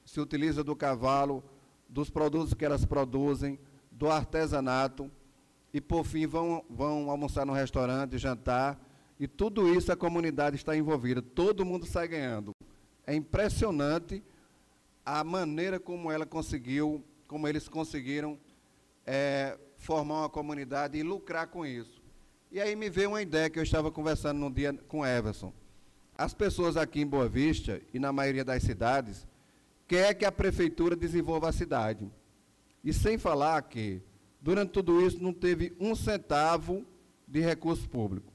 se utiliza do cavalo, dos produtos que elas produzem, do artesanato, e por fim vão almoçar no restaurante, jantar. E tudo isso a comunidade está envolvida, todo mundo sai ganhando. É impressionante a maneira como eles conseguiram formar uma comunidade e lucrar com isso. E aí me veio uma ideia que eu estava conversando num dia com o Everson. As pessoas aqui em Boa Vista, e na maioria das cidades, quer que a prefeitura desenvolva a cidade. E sem falar que, durante tudo isso, não teve um centavo de recurso público.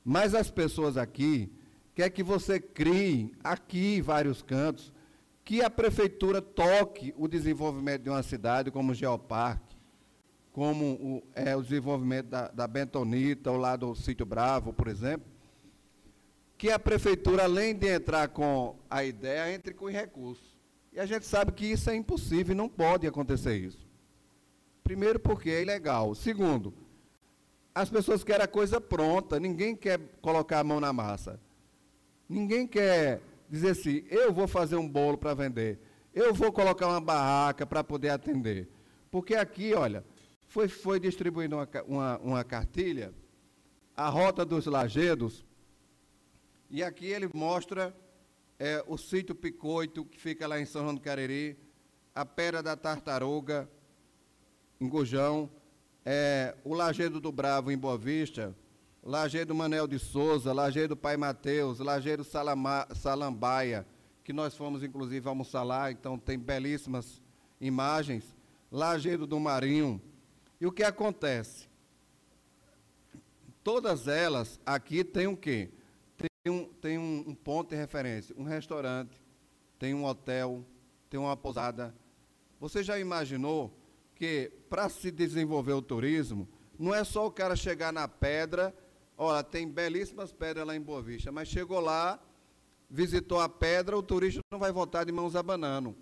Mas as pessoas aqui querem que você crie, aqui em vários cantos, que a prefeitura toque o desenvolvimento de uma cidade, como o Geoparque, como o desenvolvimento da Bentonita, ou lá do Sítio Bravo, por exemplo, que a prefeitura, além de entrar com a ideia, entre com recursos. E a gente sabe que isso é impossível, não pode acontecer isso. Primeiro, porque é ilegal. Segundo, as pessoas querem a coisa pronta, ninguém quer colocar a mão na massa. Ninguém quer dizer assim, eu vou fazer um bolo para vender, eu vou colocar uma barraca para poder atender. Porque aqui, olha, foi distribuindo uma cartilha, a Rota dos Lagedos, e aqui ele mostra o sítio Picoito, que fica lá em São João do Cariri, a Pedra da Tartaruga, em Gujão, o Lajedo do Bravo, em Boa Vista, Lajedo Manel de Souza, Lajedo Pai Mateus, Lajedo Salambaia, que nós fomos, inclusive, almoçar lá, então tem belíssimas imagens, Lajedo do Marinho. E o que acontece? Todas elas aqui têm o quê? Tem um ponto de referência, um restaurante, tem um hotel, tem uma pousada, Você já imaginou que, para se desenvolver o turismo, não é só o cara chegar na pedra, olha, tem belíssimas pedras lá em Boa Vista, mas chegou lá, visitou a pedra, o turista não vai voltar de mãos abanando.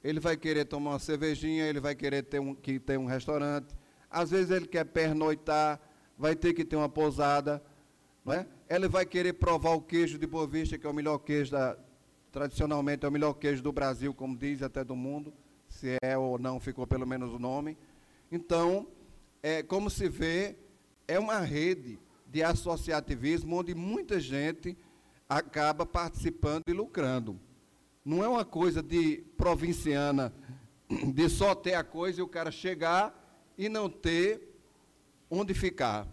Ele vai querer tomar uma cervejinha, ele vai querer ter um restaurante, às vezes ele quer pernoitar, vai ter que ter uma pousada, não é? Ele vai querer provar o queijo de Boa Vista, que é o melhor queijo, tradicionalmente é o melhor queijo do Brasil, como diz, até do mundo, se é ou não, ficou pelo menos o nome. Então, como se vê, é uma rede de associativismo onde muita gente acaba participando e lucrando. Não é uma coisa de provinciana, de só ter a coisa e o cara chegar e não ter onde ficar,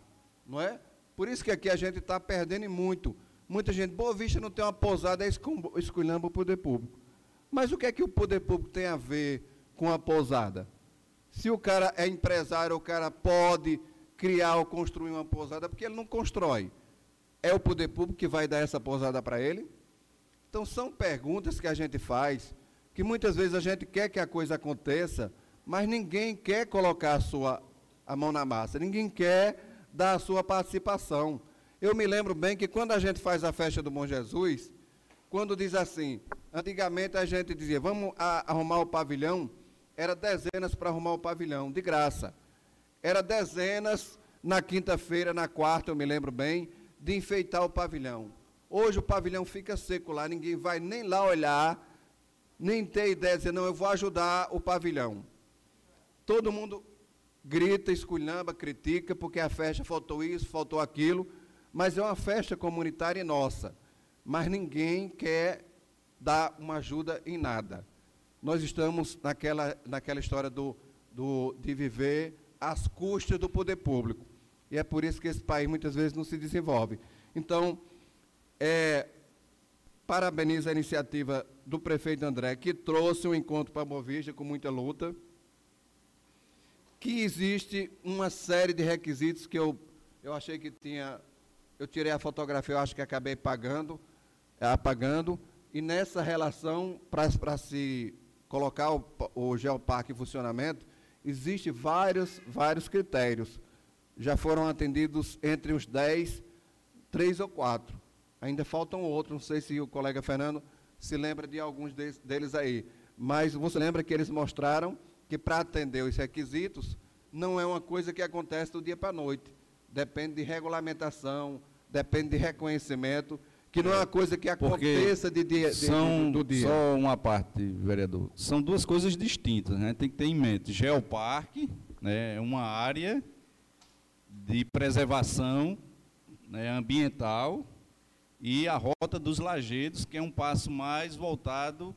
não é? Por isso que aqui a gente está perdendo muito. Muita gente, Boa Vista não tem uma pousada, esculhamba o poder público. Mas o que o poder público tem a ver com a pousada? Se o cara é empresário, o cara pode criar ou construir uma pousada, porque ele não constrói. É o poder público que vai dar essa pousada para ele? Então, são perguntas que a gente faz, que muitas vezes a gente quer que a coisa aconteça, mas ninguém quer colocar a mão na massa, ninguém quer dar a sua participação. Eu me lembro bem que quando a gente faz a festa do Bom Jesus, quando diz assim, antigamente a gente dizia, vamos arrumar o pavilhão, era dezenas para arrumar o pavilhão, de graça. Era dezenas na quinta-feira, na quarta, eu me lembro bem, de enfeitar o pavilhão. Hoje o pavilhão fica seco lá, ninguém vai nem lá olhar, nem ter ideia de dizer, não, eu vou ajudar o pavilhão. Todo mundo grita, esculhamba, critica, porque a festa faltou isso, faltou aquilo, mas é uma festa comunitária nossa. Mas ninguém quer dar uma ajuda em nada. Nós estamos naquela história de viver às custas do poder público. E é por isso que esse país muitas vezes não se desenvolve. Então, parabenizo a iniciativa do prefeito André, que trouxe um encontro para Boa Vista com muita luta, que existe uma série de requisitos que eu achei que tinha, eu tirei a fotografia, eu acho que acabei apagando, e nessa relação, para se colocar o Geoparque em funcionamento, existem vários critérios. Já foram atendidos entre os 10, 3 ou 4. Ainda faltam outros, não sei se o colega Fernando se lembra de alguns deles aí. Mas você lembra que eles mostraram que para atender os requisitos não é uma coisa que acontece do dia para a noite. Depende de regulamentação, depende de reconhecimento, que não é uma coisa que aconteça do dia. Só uma parte, vereador. São duas coisas distintas, né? Tem que ter em mente. Geoparque, né, é uma área de preservação, né, ambiental, e a Rota dos Lajedos, que é um passo mais voltado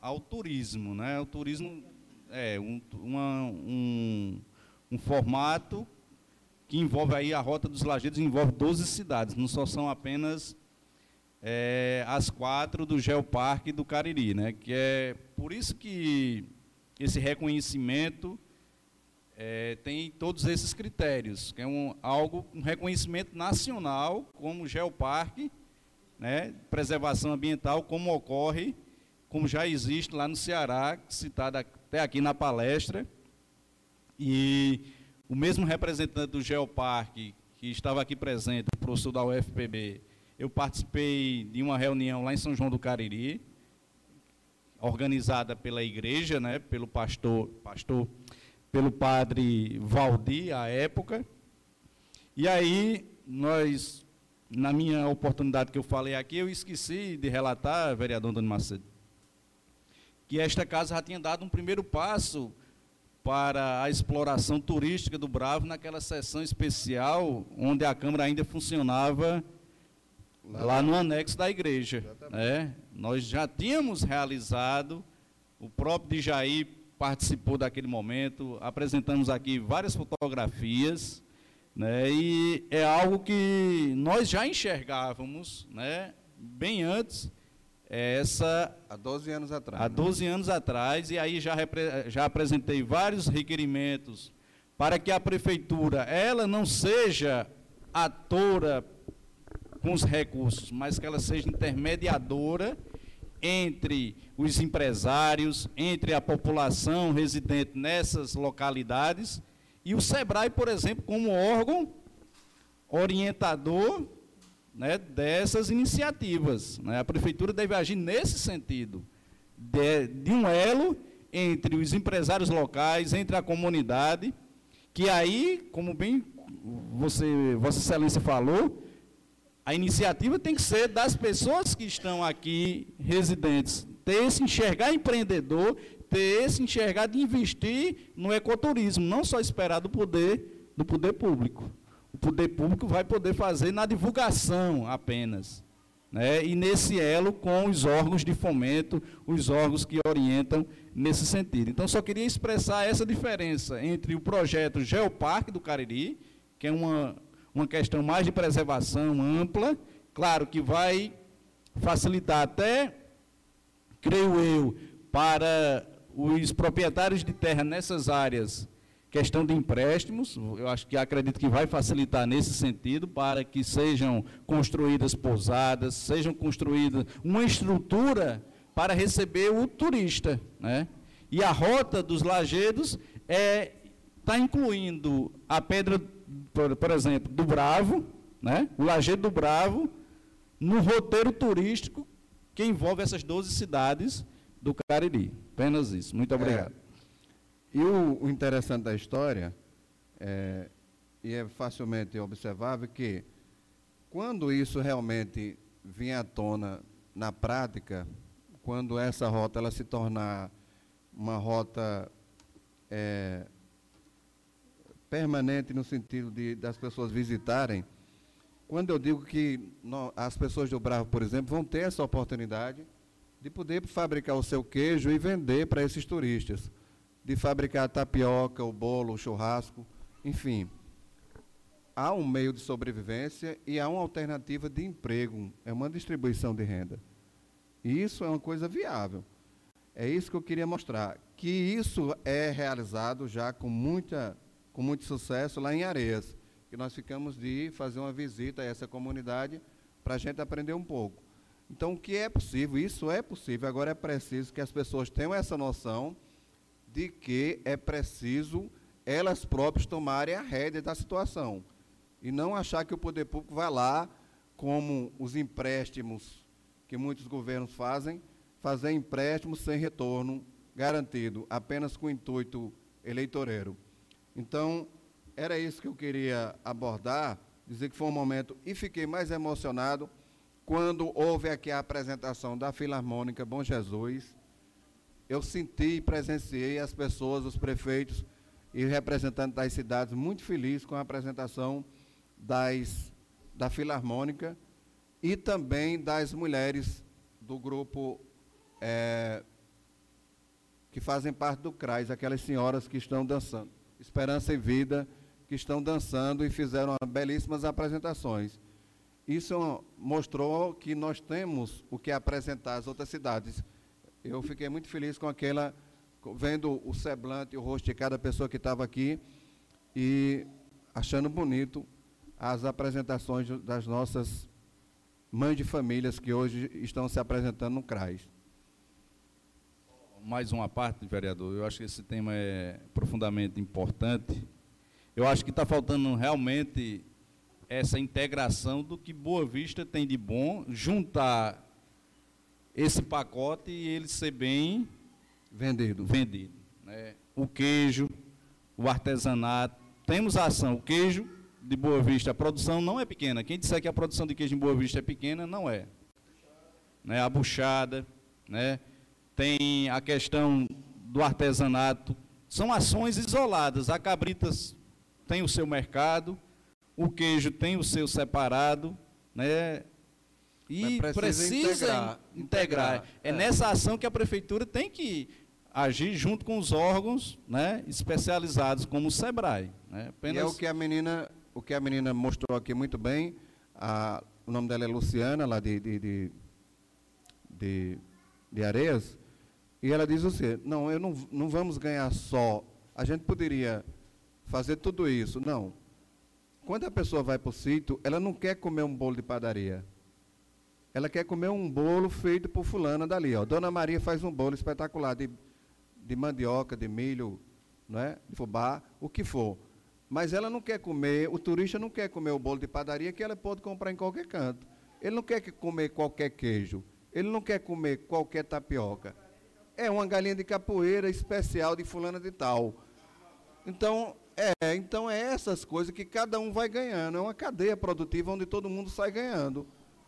ao turismo, né? O turismo é um formato que envolve aí a Rota dos Lajedos, envolve 12 cidades, não só são apenas as 4 do Geoparque do Cariri, né? Que é por isso que esse reconhecimento tem todos esses critérios, que é um reconhecimento nacional como Geoparque, né? Preservação ambiental, como ocorre, como já existe lá no Ceará, citado até aqui na palestra, e o mesmo representante do Geoparque, que estava aqui presente, o professor da UFPB, eu participei de uma reunião lá em São João do Cariri, organizada pela igreja, né, pelo pelo padre Valdir, à época, e aí nós, na minha oportunidade que eu falei aqui, eu esqueci de relatar, vereador Antônio Macedo, que esta casa já tinha dado um primeiro passo para a exploração turística do Bravo naquela sessão especial, onde a Câmara ainda funcionava lá no anexo da igreja. Nós já tínhamos realizado, o próprio Djaí participou daquele momento, apresentamos aqui várias fotografias, né, e é algo que nós já enxergávamos, né, bem antes, há 12 anos atrás. Há 12 anos atrás, e aí já apresentei vários requerimentos para que a prefeitura, ela não seja atora com os recursos, mas que ela seja intermediadora entre os empresários, entre a população residente nessas localidades, e o SEBRAE, por exemplo, como órgão orientador, né, dessas iniciativas, né? A prefeitura deve agir nesse sentido, de um elo entre os empresários locais, entre a comunidade, que aí, como bem Vossa Excelência falou, a iniciativa tem que ser das pessoas que estão aqui residentes, ter esse enxergar empreendedor, ter esse enxergar de investir no ecoturismo, não só esperar do poder público. O poder público vai poder fazer na divulgação apenas, né? E nesse elo com os órgãos de fomento, os órgãos que orientam nesse sentido. Então, só queria expressar essa diferença entre o projeto Geoparque do Cariri, que é uma questão mais de preservação ampla, claro que vai facilitar até, creio eu, para os proprietários de terra nessas áreas, questão de empréstimos, eu acredito que vai facilitar nesse sentido, para que sejam construídas pousadas, sejam construídas uma estrutura para receber o turista, né? E a rota dos lajedos está incluindo a pedra, por exemplo, do Bravo, né? O Lajedo do Bravo, no roteiro turístico que envolve essas 12 cidades do Cariri. Apenas isso. Muito obrigado. E o interessante da história, e é facilmente observável, que quando isso realmente vinha à tona na prática, quando essa rota ela se tornar uma rota permanente no sentido das pessoas visitarem, quando eu digo que as pessoas do Bravo, por exemplo, vão ter essa oportunidade de poder fabricar o seu queijo e vender para esses turistas, de fabricar a tapioca, o bolo, o churrasco, enfim. Há um meio de sobrevivência e há uma alternativa de emprego, é uma distribuição de renda. E isso é uma coisa viável. É isso que eu queria mostrar, que isso é realizado já com muito sucesso lá em Areias, que nós ficamos de fazer uma visita a essa comunidade para a gente aprender um pouco. Então, o que é possível? Isso é possível, agora é preciso que as pessoas tenham essa noção de que é preciso elas próprias tomarem a rédea da situação e não achar que o poder público vai lá, como os empréstimos que muitos governos fazem, fazer empréstimos sem retorno garantido, apenas com intuito eleitoreiro. Então, era isso que eu queria abordar, dizer que foi um momento, e fiquei mais emocionado quando houve aqui a apresentação da Filarmônica Bom Jesus. Eu senti e presenciei as pessoas, os prefeitos e representantes das cidades muito felizes com a apresentação da Filarmônica e também das mulheres do grupo que fazem parte do CRAS, aquelas senhoras que estão dançando, Esperança e Vida, que estão dançando e fizeram belíssimas apresentações. Isso mostrou que nós temos o que apresentar às outras cidades. Eu fiquei muito feliz com vendo o semblante, o rosto de cada pessoa que estava aqui e achando bonito as apresentações das nossas mães de famílias que hoje estão se apresentando no CRAS. Mais uma parte, vereador, eu acho que esse tema é profundamente importante. Eu acho que está faltando realmente essa integração do que Boa Vista tem de bom, juntar esse pacote e ele ser bem vendido, né? O queijo, o artesanato, temos a ação, o queijo de Boa Vista, a produção não é pequena. Quem disser que a produção de queijo em Boa Vista é pequena, não é. Né? A buchada, né? Tem a questão do artesanato, são ações isoladas. A Cabritas tem o seu mercado, o queijo tem o seu separado, né? E precisa integrar. É nessa ação que a prefeitura tem que agir junto com os órgãos, né, especializados, como o SEBRAE. Né? E é o que a menina mostrou aqui muito bem. O nome dela é Luciana, lá de Areias, e ela diz assim, não vamos ganhar só, a gente poderia fazer tudo isso. Não. Quando a pessoa vai para o sítio, ela não quer comer um bolo de padaria. ela quer comer um bolo feito por fulana dali, ó. Dona Maria faz um bolo espetacular de mandioca, de milho, não é? De fubá, o que for. Mas ela não quer comer, o turista não quer comer o bolo de padaria que ela pode comprar em qualquer canto. Ele não quer comer qualquer queijo, ele não quer comer qualquer tapioca. É uma galinha de capoeira especial de fulana de tal. Então é essas coisas que cada um vai ganhando. É uma cadeia produtiva onde todo mundo sai ganhando,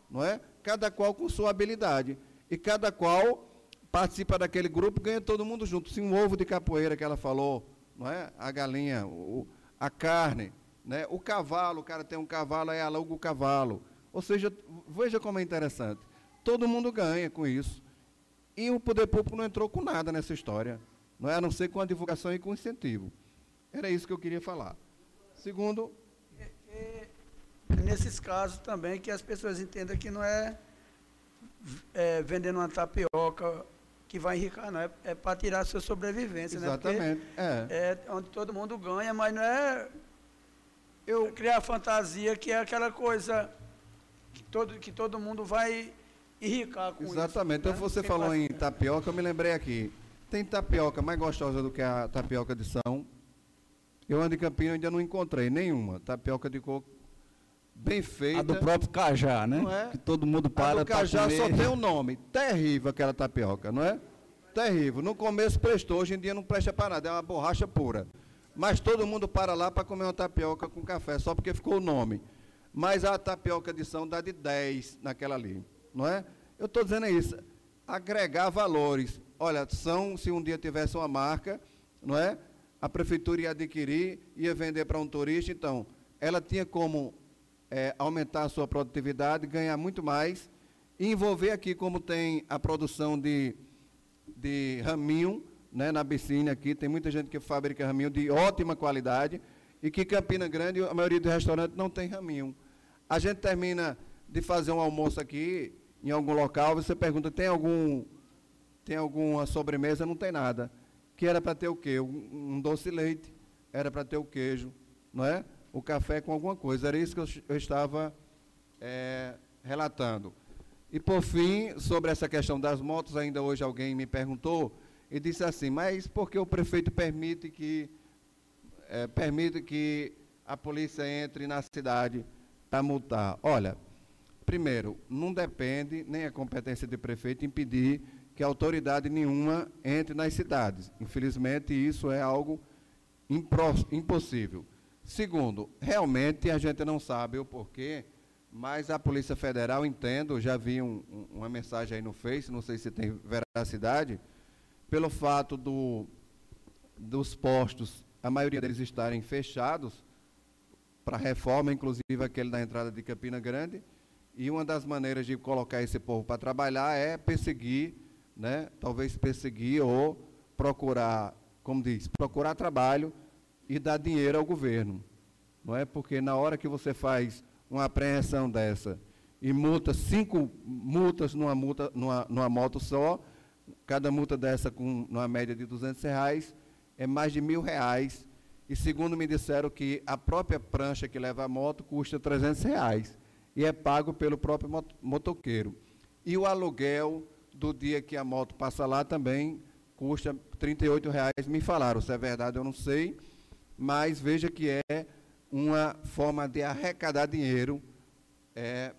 não é? Cada qual com sua habilidade. E cada qual participa daquele grupo e ganha todo mundo junto. Se um ovo de capoeira que ela falou, não é? A galinha, a carne, né? O cavalo, o cara tem um cavalo, aí aluga o cavalo. Ou seja, veja como é interessante. Todo mundo ganha com isso. E o poder público não entrou com nada nessa história, não é? A não ser com a divulgação e com o incentivo. Era isso que eu queria falar. Segundo... nesses casos também que as pessoas entendam que não é vendendo uma tapioca que vai enricar, não. É para tirar a sua sobrevivência. Exatamente. Né? É onde todo mundo ganha, mas não é criar fantasia que é aquela coisa que todo mundo vai enricar com isso. Exatamente. Então, você falou em tapioca, eu me lembrei aqui. Tem tapioca mais gostosa do que a tapioca de São. Eu ando em Campinas e ainda não encontrei nenhuma. Tapioca de coco bem feita. A do próprio Cajá, né? Não é? Que todo mundo para para Cajá comer. Só tem um nome. Terrível aquela tapioca, não é? Terrível. No começo prestou, hoje em dia não presta para nada. É uma borracha pura. Mas todo mundo para lá para comer uma tapioca com café, só porque ficou o nome. Mas a tapioca de São dá de 10 naquela ali, não é? Eu estou dizendo isso. Agregar valores. Olha, São, se um dia tivesse uma marca, não é? A prefeitura ia adquirir, ia vender para um turista, então, ela tinha como aumentar a sua produtividade, ganhar muito mais, e envolver aqui, como tem a produção de raminho, né, na Bicine aqui, tem muita gente que fabrica raminho de ótima qualidade, e que Campina Grande, a maioria dos restaurantes não tem raminho. A gente termina de fazer um almoço aqui, em algum local, você pergunta, tem alguma sobremesa? Não tem nada. Que era para ter o quê? Um doce de leite, era para ter o queijo, não é? O café com alguma coisa. Era isso que eu estava relatando. E, por fim, sobre essa questão das motos, ainda hoje alguém me perguntou e disse assim, mas por que o prefeito permite que a polícia entre na cidade para multar? Olha, primeiro, não depende, nem a competência do prefeito impedir que autoridade nenhuma entre nas cidades. Infelizmente, isso é algo impossível. Segundo, realmente a gente não sabe o porquê, mas a Polícia Federal, entendo, já vi uma mensagem aí no Face, não sei se tem veracidade, pelo fato dos postos, a maioria deles estarem fechados para reforma, inclusive aquele da entrada de Campina Grande, e uma das maneiras de colocar esse povo para trabalhar é perseguir, né, talvez perseguir ou procurar, como diz, procurar trabalho e dar dinheiro ao governo. Não é? Porque na hora que você faz uma apreensão dessa e multa 5 multas numa moto só, cada multa dessa com uma média de R$200 é mais de R$1.000. E segundo me disseram que a própria prancha que leva a moto custa R$300 e é pago pelo próprio motoqueiro. E o aluguel do dia que a moto passa lá também custa R$38, me falaram. Se é verdade eu não sei, mas veja que é uma forma de arrecadar dinheiro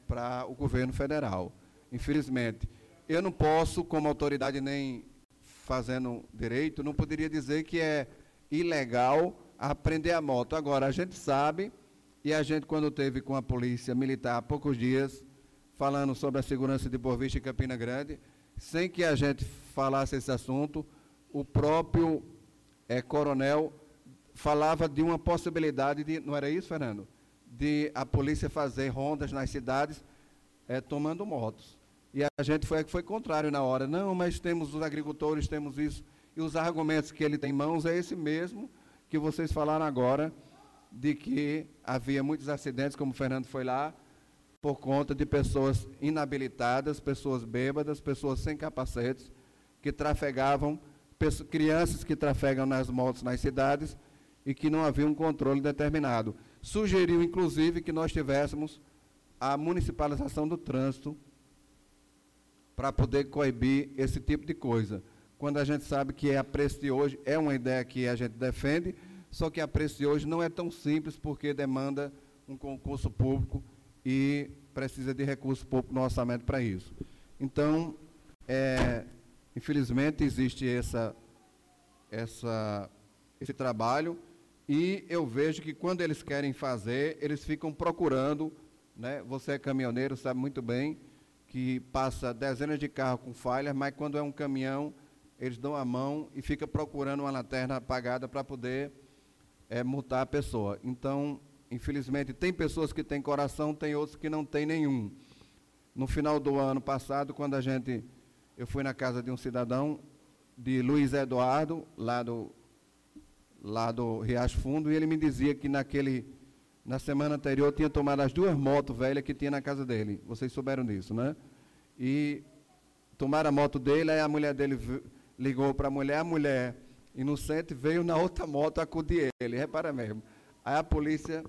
para o governo federal. Infelizmente, eu não posso, como autoridade, nem fazendo direito, não poderia dizer que é ilegal apreender a moto. Agora, a gente sabe, e a gente, quando teve com a polícia militar há poucos dias, falando sobre a segurança de Boa Vista e Campina Grande, sem que a gente falasse esse assunto, o próprio coronel falava de uma possibilidade de, não era isso, Fernando? De a polícia fazer rondas nas cidades tomando motos. E a gente foi contrário na hora. Não, mas temos os agricultores, temos isso. E os argumentos que ele tem em mãos é esse mesmo que vocês falaram agora, de que havia muitos acidentes, como o Fernando foi lá, por conta de pessoas inabilitadas, pessoas bêbadas, pessoas sem capacetes, que trafegavam, crianças que trafegam nas motos nas cidades e que não havia um controle determinado. Sugeriu, inclusive, que nós tivéssemos a municipalização do trânsito para poder coibir esse tipo de coisa. Quando a gente sabe que a preço de hoje é uma ideia que a gente defende, só que a preço de hoje não é tão simples, porque demanda um concurso público e precisa de recurso público no orçamento para isso. Então, infelizmente, existe esse trabalho, e eu vejo que quando eles querem fazer, eles ficam procurando, né? Você é caminhoneiro, sabe muito bem, que passa dezenas de carros com falhas, mas quando é um caminhão, eles dão a mão e fica procurando uma lanterna apagada para poder multar a pessoa. Então, infelizmente, tem pessoas que têm coração, tem outros que não têm nenhum. No final do ano passado, quando eu fui na casa de um cidadão, de Luiz Eduardo, lá do Riacho Fundo, e ele me dizia que na semana anterior tinha tomado as 2 motos velhas que tinha na casa dele. Vocês souberam disso, né? E tomaram a moto dele, aí a mulher dele ligou para a mulher, inocente, veio na outra moto acudir ele, repara mesmo. Aí a polícia,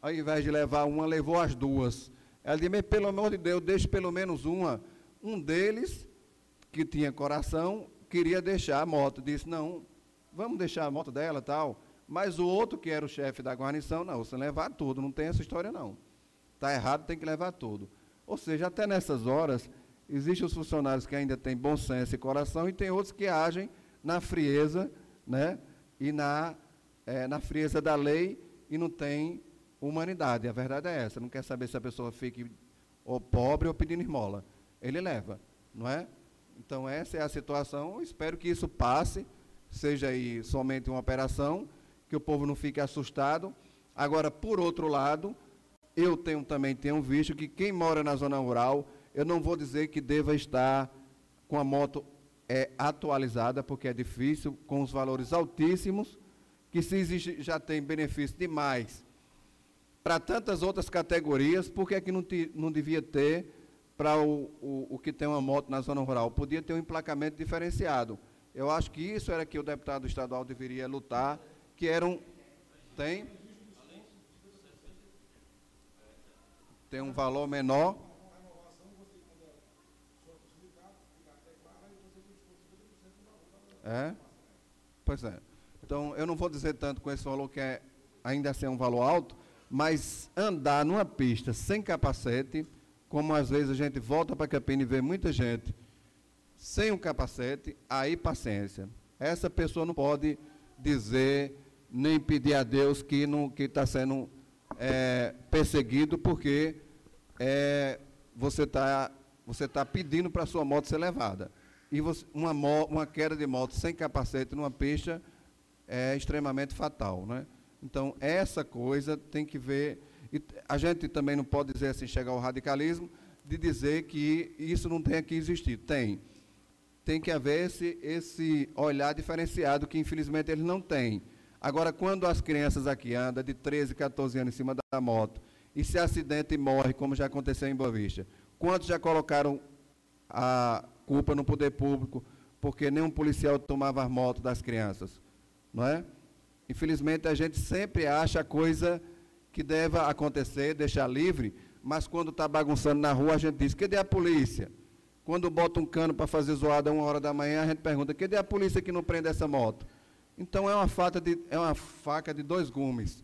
ao invés de levar uma, levou as 2. Ela disse, mas pelo amor de Deus, deixe pelo menos uma. Um deles, que tinha coração, queria deixar a moto. Disse, não, vamos deixar a moto dela e tal. Mas o outro, que era o chefe da guarnição, não, você levar tudo, não tem essa história não. Está errado, tem que levar tudo. Ou seja, até nessas horas, existem os funcionários que ainda têm bom senso e coração, e tem outros que agem na frieza, né, e na frieza da lei, e não tem humanidade. A verdade é essa, não quer saber se a pessoa fique ou pobre ou pedindo esmola. Ele leva, não é? Então, essa é a situação. Eu espero que isso passe, seja aí somente uma operação, que o povo não fique assustado. Agora, por outro lado, eu também tenho visto que quem mora na zona rural, eu não vou dizer que deva estar com a moto atualizada, porque é difícil, com os valores altíssimos, que se existe, já tem benefício demais para tantas outras categorias, por que é que não devia ter para o que tem uma moto na zona rural? Podia ter um emplacamento diferenciado. Eu acho que isso era que o deputado estadual deveria lutar, que era tem um valor menor. Pois é. Então, eu não vou dizer tanto com esse valor, que ainda assim é um valor alto, mas andar numa pista sem capacete, como às vezes a gente volta para Campina e vê muita gente sem um capacete, aí paciência. Essa pessoa não pode dizer, nem pedir a Deus que está sendo perseguido, porque você tá pedindo para a sua moto ser levada. E uma queda de moto sem capacete numa pista é extremamente fatal, né? Então, essa coisa tem que ver. E a gente também não pode dizer assim, chegar ao radicalismo, de dizer que isso não tem que existir. Tem que haver esse olhar diferenciado, que infelizmente eles não têm. Agora, quando as crianças aqui andam de 13, 14 anos em cima da moto, e se acidenta e morre, como já aconteceu em Boa Vista, quantos já colocaram a culpa no poder público, porque nenhum policial tomava as motos das crianças, não é? Infelizmente, a gente sempre acha a coisa que deve acontecer, deixar livre, mas quando está bagunçando na rua, a gente diz, cadê a polícia? Quando bota um cano para fazer zoada a 1h da manhã, a gente pergunta, cadê a polícia que não prende essa moto? Então, é uma faca de 2 gumes.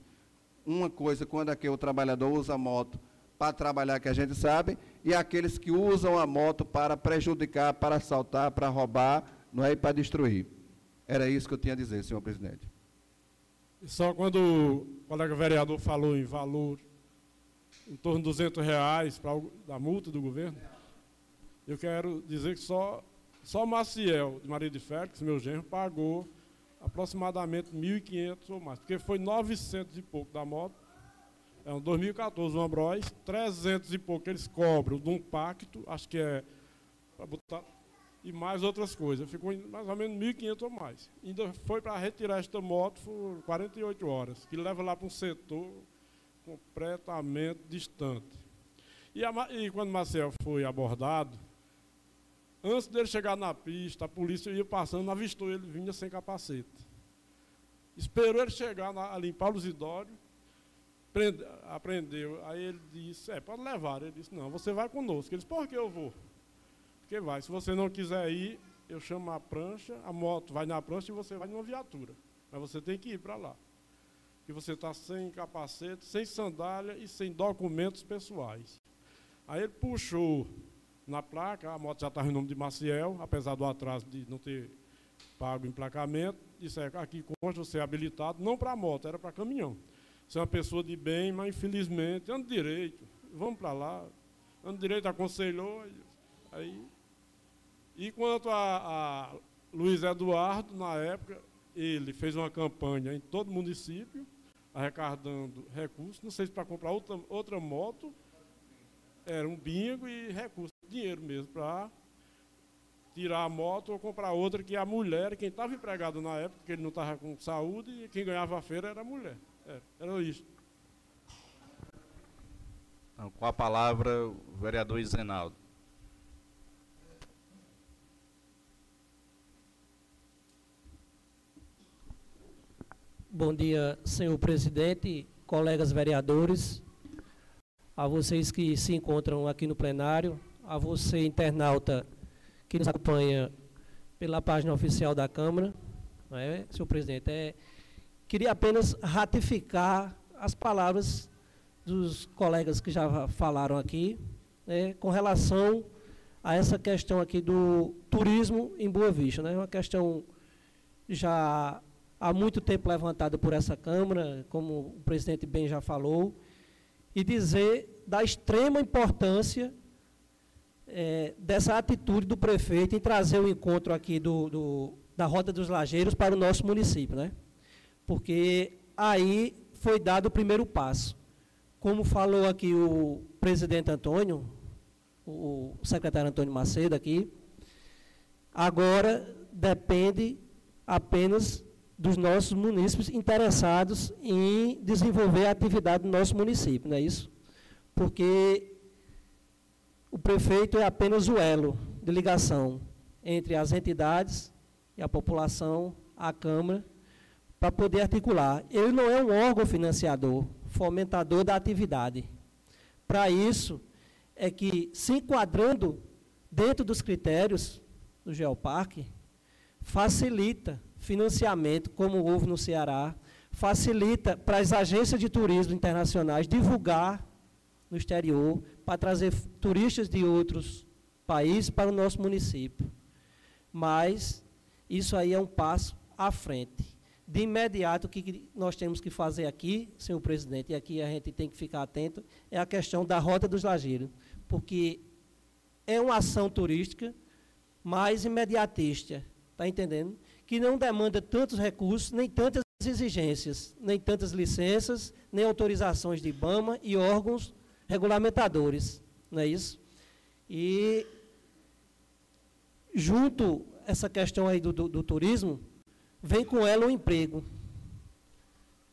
Uma coisa, quando aqui o trabalhador usa a moto para trabalhar, que a gente sabe, e aqueles que usam a moto para prejudicar, para assaltar, para roubar, não é, e para destruir. Era isso que eu tinha a dizer, senhor presidente. E só quando o colega vereador falou em valor em torno de R$200 da multa do governo, eu quero dizer que só Maciel, de Maria de Félix, meu genro, pagou aproximadamente 1.500 ou mais, porque foi 900 e pouco da moto, é um 2014, uma Bros, 300 e pouco que eles cobram de um pacto, acho que é para botar, e mais outras coisas, ficou mais ou menos 1.500 ou mais. Ainda foi para retirar esta moto por 48 horas, que leva lá para um setor completamente distante. E quando Marcel foi abordado, antes dele chegar na pista, a polícia ia passando, avistou ele, vinha sem capacete. Esperou ele chegar ali em Paulo Isidório, apreendeu. Aí ele disse, pode levar. Ele disse, não, você vai conosco. Ele disse, por que eu vou? porque vai. Se você não quiser ir, eu chamo a prancha, a moto vai na prancha e você vai numa viatura. Mas você tem que ir para lá. E você está sem capacete, sem sandália e sem documentos pessoais. Aí ele puxou na placa, a moto já estava em nome de Maciel, apesar do atraso de não ter pago o emplacamento, disse, aqui consta você é habilitado, não para moto, era para caminhão. Você é uma pessoa de bem, mas infelizmente, anda direito, vamos para lá, anda direito, aconselhou. Aí, e quanto a Luiz Eduardo, na época, ele fez uma campanha em todo o município, arrecadando recursos, não sei se para comprar outra moto, era um bingo e recursos, dinheiro mesmo, para tirar a moto ou comprar outra, que a mulher, quem estava empregado na época, que ele não estava com saúde, e quem ganhava a feira era a mulher. Era isso. Então, com a palavra, o vereador Izenaldo. Bom dia, senhor presidente, colegas vereadores, a vocês que se encontram aqui no plenário, a você, internauta, que nos acompanha pela página oficial da Câmara, senhor presidente. Queria apenas ratificar as palavras dos colegas que já falaram aqui, com relação a essa questão aqui do turismo em Boa Vista. Uma questão já há muito tempo levantada por essa Câmara, como o presidente bem já falou, e dizer da extrema importância dessa atitude do prefeito em trazer o encontro aqui da Rota dos Lageiros para o nosso município, porque aí foi dado o primeiro passo. Como falou aqui o presidente Antônio, o secretário Antônio Macedo aqui, agora depende apenas dos nossos munícipes interessados em desenvolver a atividade do nosso município, não é isso? Porque o prefeito é apenas o elo de ligação entre as entidades e a população, a Câmara, para poder articular. Ele não é um órgão financiador, fomentador da atividade. Para isso, é que, se enquadrando dentro dos critérios do Geoparque, facilita financiamento, como houve no Ceará, facilita para as agências de turismo internacionais divulgar no exterior, para trazer turistas de outros países para o nosso município. Mas isso aí é um passo à frente. De imediato, o que nós temos que fazer aqui, senhor presidente, e aqui a gente tem que ficar atento, é a questão da Rota dos Lageiros, porque é uma ação turística mais imediatista, está entendendo? Que não demanda tantos recursos, nem tantas exigências, nem tantas licenças, nem autorizações de IBAMA e órgãos regulamentadores, não é isso? E, junto essa questão aí do turismo, vem com ela o emprego,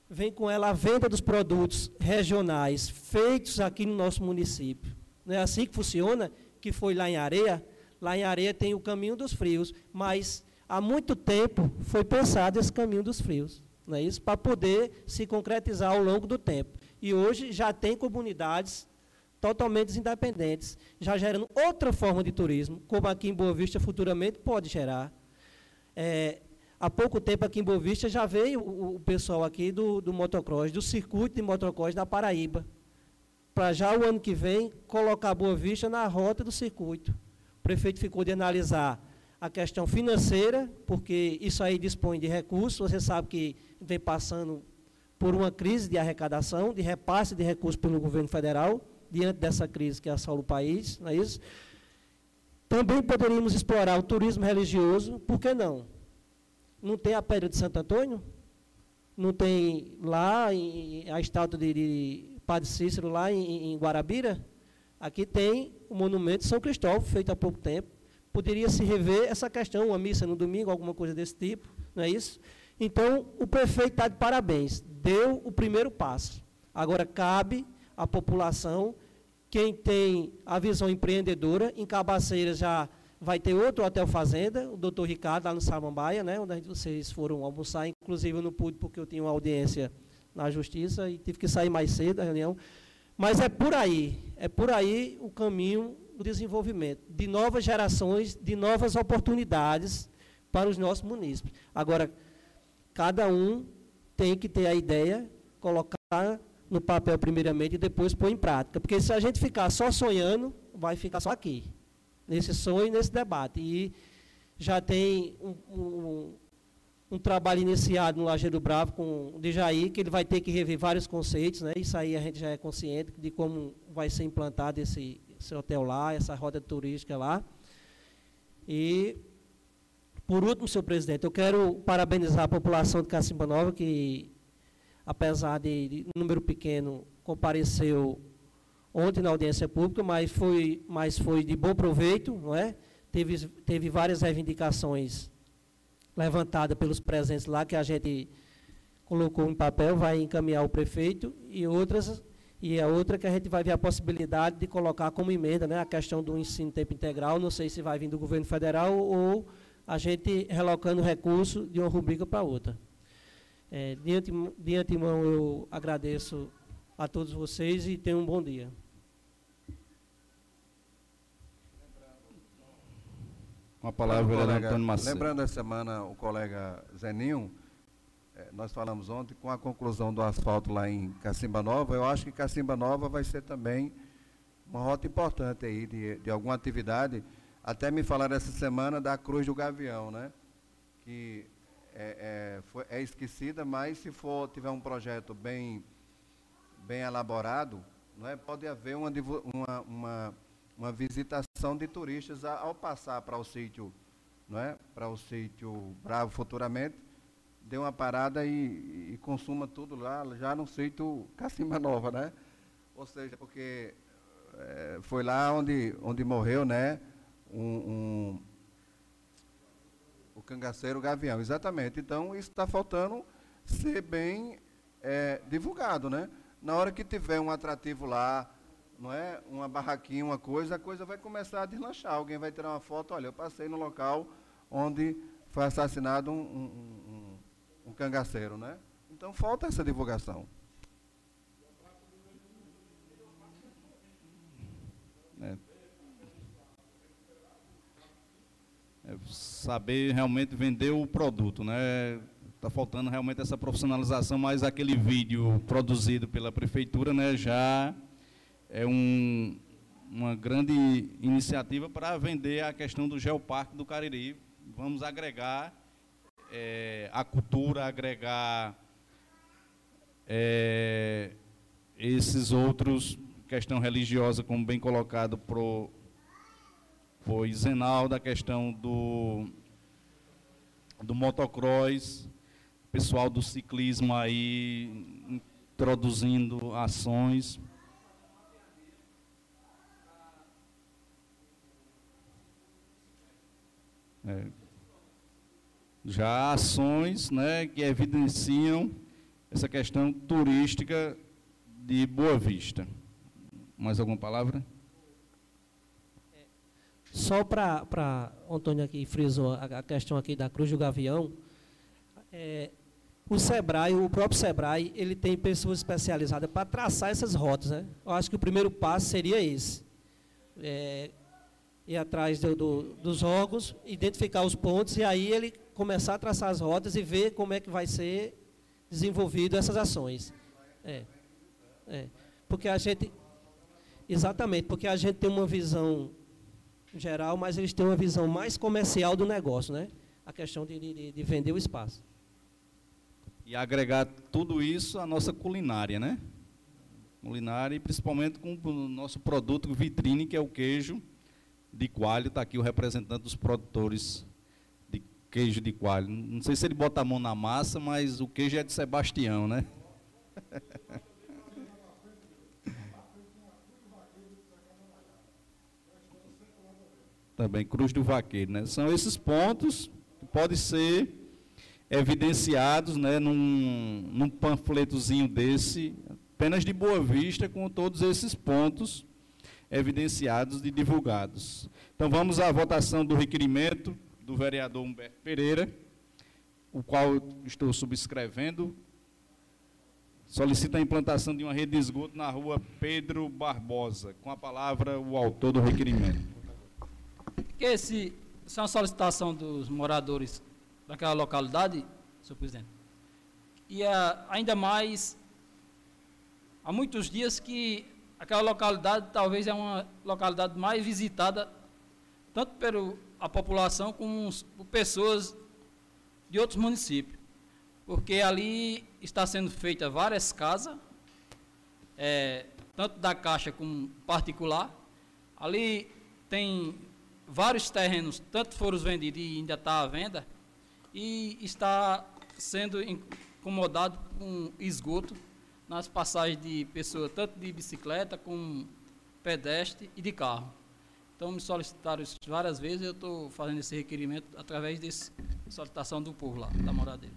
vem com ela a venda dos produtos regionais feitos aqui no nosso município. Não é assim que funciona, que foi lá em Areia? Lá em Areia tem o Caminho dos Frios, mas há muito tempo foi pensado esse Caminho dos Frios, não é isso? Para poder se concretizar ao longo do tempo. E hoje já tem comunidades totalmente independentes, já gerando outra forma de turismo, como aqui em Boa Vista futuramente pode gerar. Há pouco tempo aqui em Boa Vista já veio o pessoal aqui do motocross, do circuito de motocross da Paraíba, para já o ano que vem colocar Boa Vista na rota do circuito. O prefeito ficou de analisar a questão financeira, porque isso aí dispõe de recursos, você sabe que vem passando por uma crise de arrecadação, de repasse de recursos pelo governo federal, diante dessa crise que assola o país, não é isso? Também poderíamos explorar o turismo religioso, por que não? Não tem a Pedra de Santo Antônio? Não tem lá a estátua de Padre Cícero, lá em Guarabira? Aqui tem o monumento de São Cristóvão, feito há pouco tempo. Poderia se rever essa questão, uma missa no domingo, alguma coisa desse tipo, não é isso? Então, o prefeito está de parabéns, deu o primeiro passo. Agora, cabe à população, quem tem a visão empreendedora, em Cabaceiras já vai ter outro hotel fazenda, o doutor Ricardo, lá no Samambaia, onde vocês foram almoçar, inclusive eu não pude porque eu tinha uma audiência na Justiça e tive que sair mais cedo da reunião. Mas é por aí o caminho do desenvolvimento de novas gerações, de novas oportunidades para os nossos munícipes. Agora, cada um tem que ter a ideia, colocar no papel primeiramente e depois pôr em prática. Porque se a gente ficar só sonhando, vai ficar só aqui, nesse sonho e nesse debate. E já tem um trabalho iniciado no Lajeado Bravo com o Djaí, que ele vai ter que rever vários conceitos, né? Isso aí a gente já é consciente de como vai ser implantado esse hotel lá, essa rota turística lá. E, por último, senhor presidente, eu quero parabenizar a população de Cacimba Nova, que, apesar de número pequeno, compareceu ontem na audiência pública, mas foi de bom proveito, não é? Teve várias reivindicações levantada pelos presentes lá, que a gente colocou em papel, vai encaminhar ao prefeito, e a outra que a gente vai ver a possibilidade de colocar como emenda, né, a questão do ensino tempo integral, não sei se vai vir do governo federal ou a gente relocando recurso de uma rubrica para outra. De antemão, eu agradeço a todos vocês e tenham um bom dia. Com a palavra, vereador Antônio Macedo. Lembrando essa semana o colega Zeninho, nós falamos ontem com a conclusão do asfalto lá em Cacimba Nova. Eu acho que Cacimba Nova vai ser também uma rota importante aí de alguma atividade. Até me falaram essa semana da Cruz do Gavião, né? Que é esquecida, mas se tiver um projeto bem elaborado, não é? Pode haver uma visitação de turistas ao passar para o sítio, não é? Para o sítio Bravo futuramente, dê uma parada e consuma tudo lá, já no sítio Cacimba Nova, né? Ou seja, porque foi lá onde morreu, né? O cangaceiro Gavião, exatamente. Então, isso está faltando ser bem divulgado, né? Na hora que tiver um atrativo lá, não é? Uma barraquinha, a coisa vai começar a deslanchar. Alguém vai tirar uma foto, olha, eu passei no local onde foi assassinado um cangaceiro, né? Então, falta essa divulgação. Saber realmente vender o produto, né? Está faltando realmente essa profissionalização, mas aquele vídeo produzido pela prefeitura, né, já é uma grande iniciativa para vender a questão do Geoparque do Cariri. Vamos agregar a cultura, agregar esses outros, questão religiosa, como bem colocado foi Zenaldo, a questão do motocross, pessoal do ciclismo aí introduzindo ações. Já ações, né, que evidenciam essa questão turística de Boa Vista. Mais alguma palavra? Só para Antônio aqui frisou a questão aqui da Cruz do Gavião, o SEBRAE, o próprio SEBRAE, ele tem pessoas especializadas para traçar essas rotas, né? Eu acho que o primeiro passo seria esse. Ir atrás dos órgãos, identificar os pontos e aí ele começar a traçar as rotas e ver como é que vai ser desenvolvido essas ações. Porque a gente... Exatamente, porque a gente tem uma visão geral, mas eles têm uma visão mais comercial do negócio, né? A questão de vender o espaço. E agregar tudo isso à nossa culinária, né? Culinária e principalmente com o nosso produto vitrine, que é o queijo de coalho. Está aqui o representante dos produtores de queijo de coalho. Não sei se ele bota a mão na massa, mas o queijo é de Sebastião, né? Também Cruz do Vaqueiro, né? São esses pontos que podem ser evidenciados, né, num panfletozinho desse, apenas de Boa Vista, com todos esses pontos evidenciados e divulgados. Então, vamos à votação do requerimento do vereador Humberto Pereira, o qual estou subscrevendo. solicita a implantação de uma rede de esgoto na rua Pedro Barbosa. Com a palavra, o autor do requerimento. Essa é uma solicitação dos moradores daquela localidade, senhor presidente. E ainda mais, há muitos dias que aquela localidade talvez é uma localidade mais visitada, tanto pela população como por pessoas de outros municípios. Porque ali está sendo feita várias casas, tanto da Caixa como particular. Ali tem vários terrenos, tanto foram vendidos e ainda está à venda, e está sendo incomodado com esgoto nas passagens de pessoas, tanto de bicicleta como pedestre e de carro. Então me solicitaram isso várias vezes, eu estou fazendo esse requerimento através dessa solicitação do povo lá, da moradeira.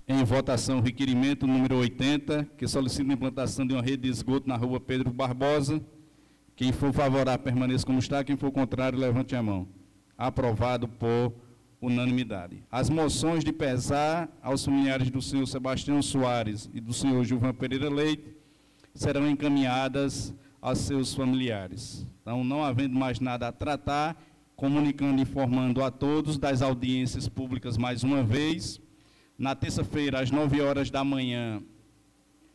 Em votação, o requerimento número 80, que solicita a implantação de uma rede de esgoto na rua Pedro Barbosa. Quem for favorável, permaneça como está. Quem for contrário, levante a mão. Aprovado por unanimidade. As moções de pesar aos familiares do senhor Sebastião Soares e do senhor Gilvan Pereira Leite serão encaminhadas aos seus familiares. Então, não havendo mais nada a tratar, comunicando e informando a todos das audiências públicas mais uma vez, na terça-feira, às 9 horas da manhã,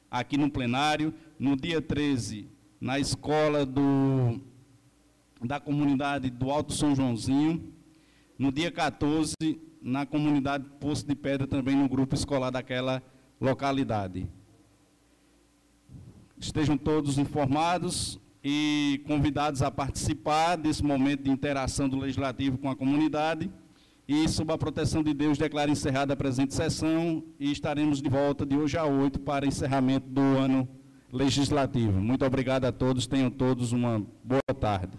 aqui no plenário, no dia 13, na escola da comunidade do Alto São Joãozinho, no dia 14, na comunidade Poço de Pedra, também no grupo escolar daquela localidade. Estejam todos informados e convidados a participar desse momento de interação do Legislativo com a comunidade. E, sob a proteção de Deus, declaro encerrada a presente sessão e estaremos de volta de hoje a 8 para encerramento do ano legislativo. Muito obrigado a todos, tenham todos uma boa tarde.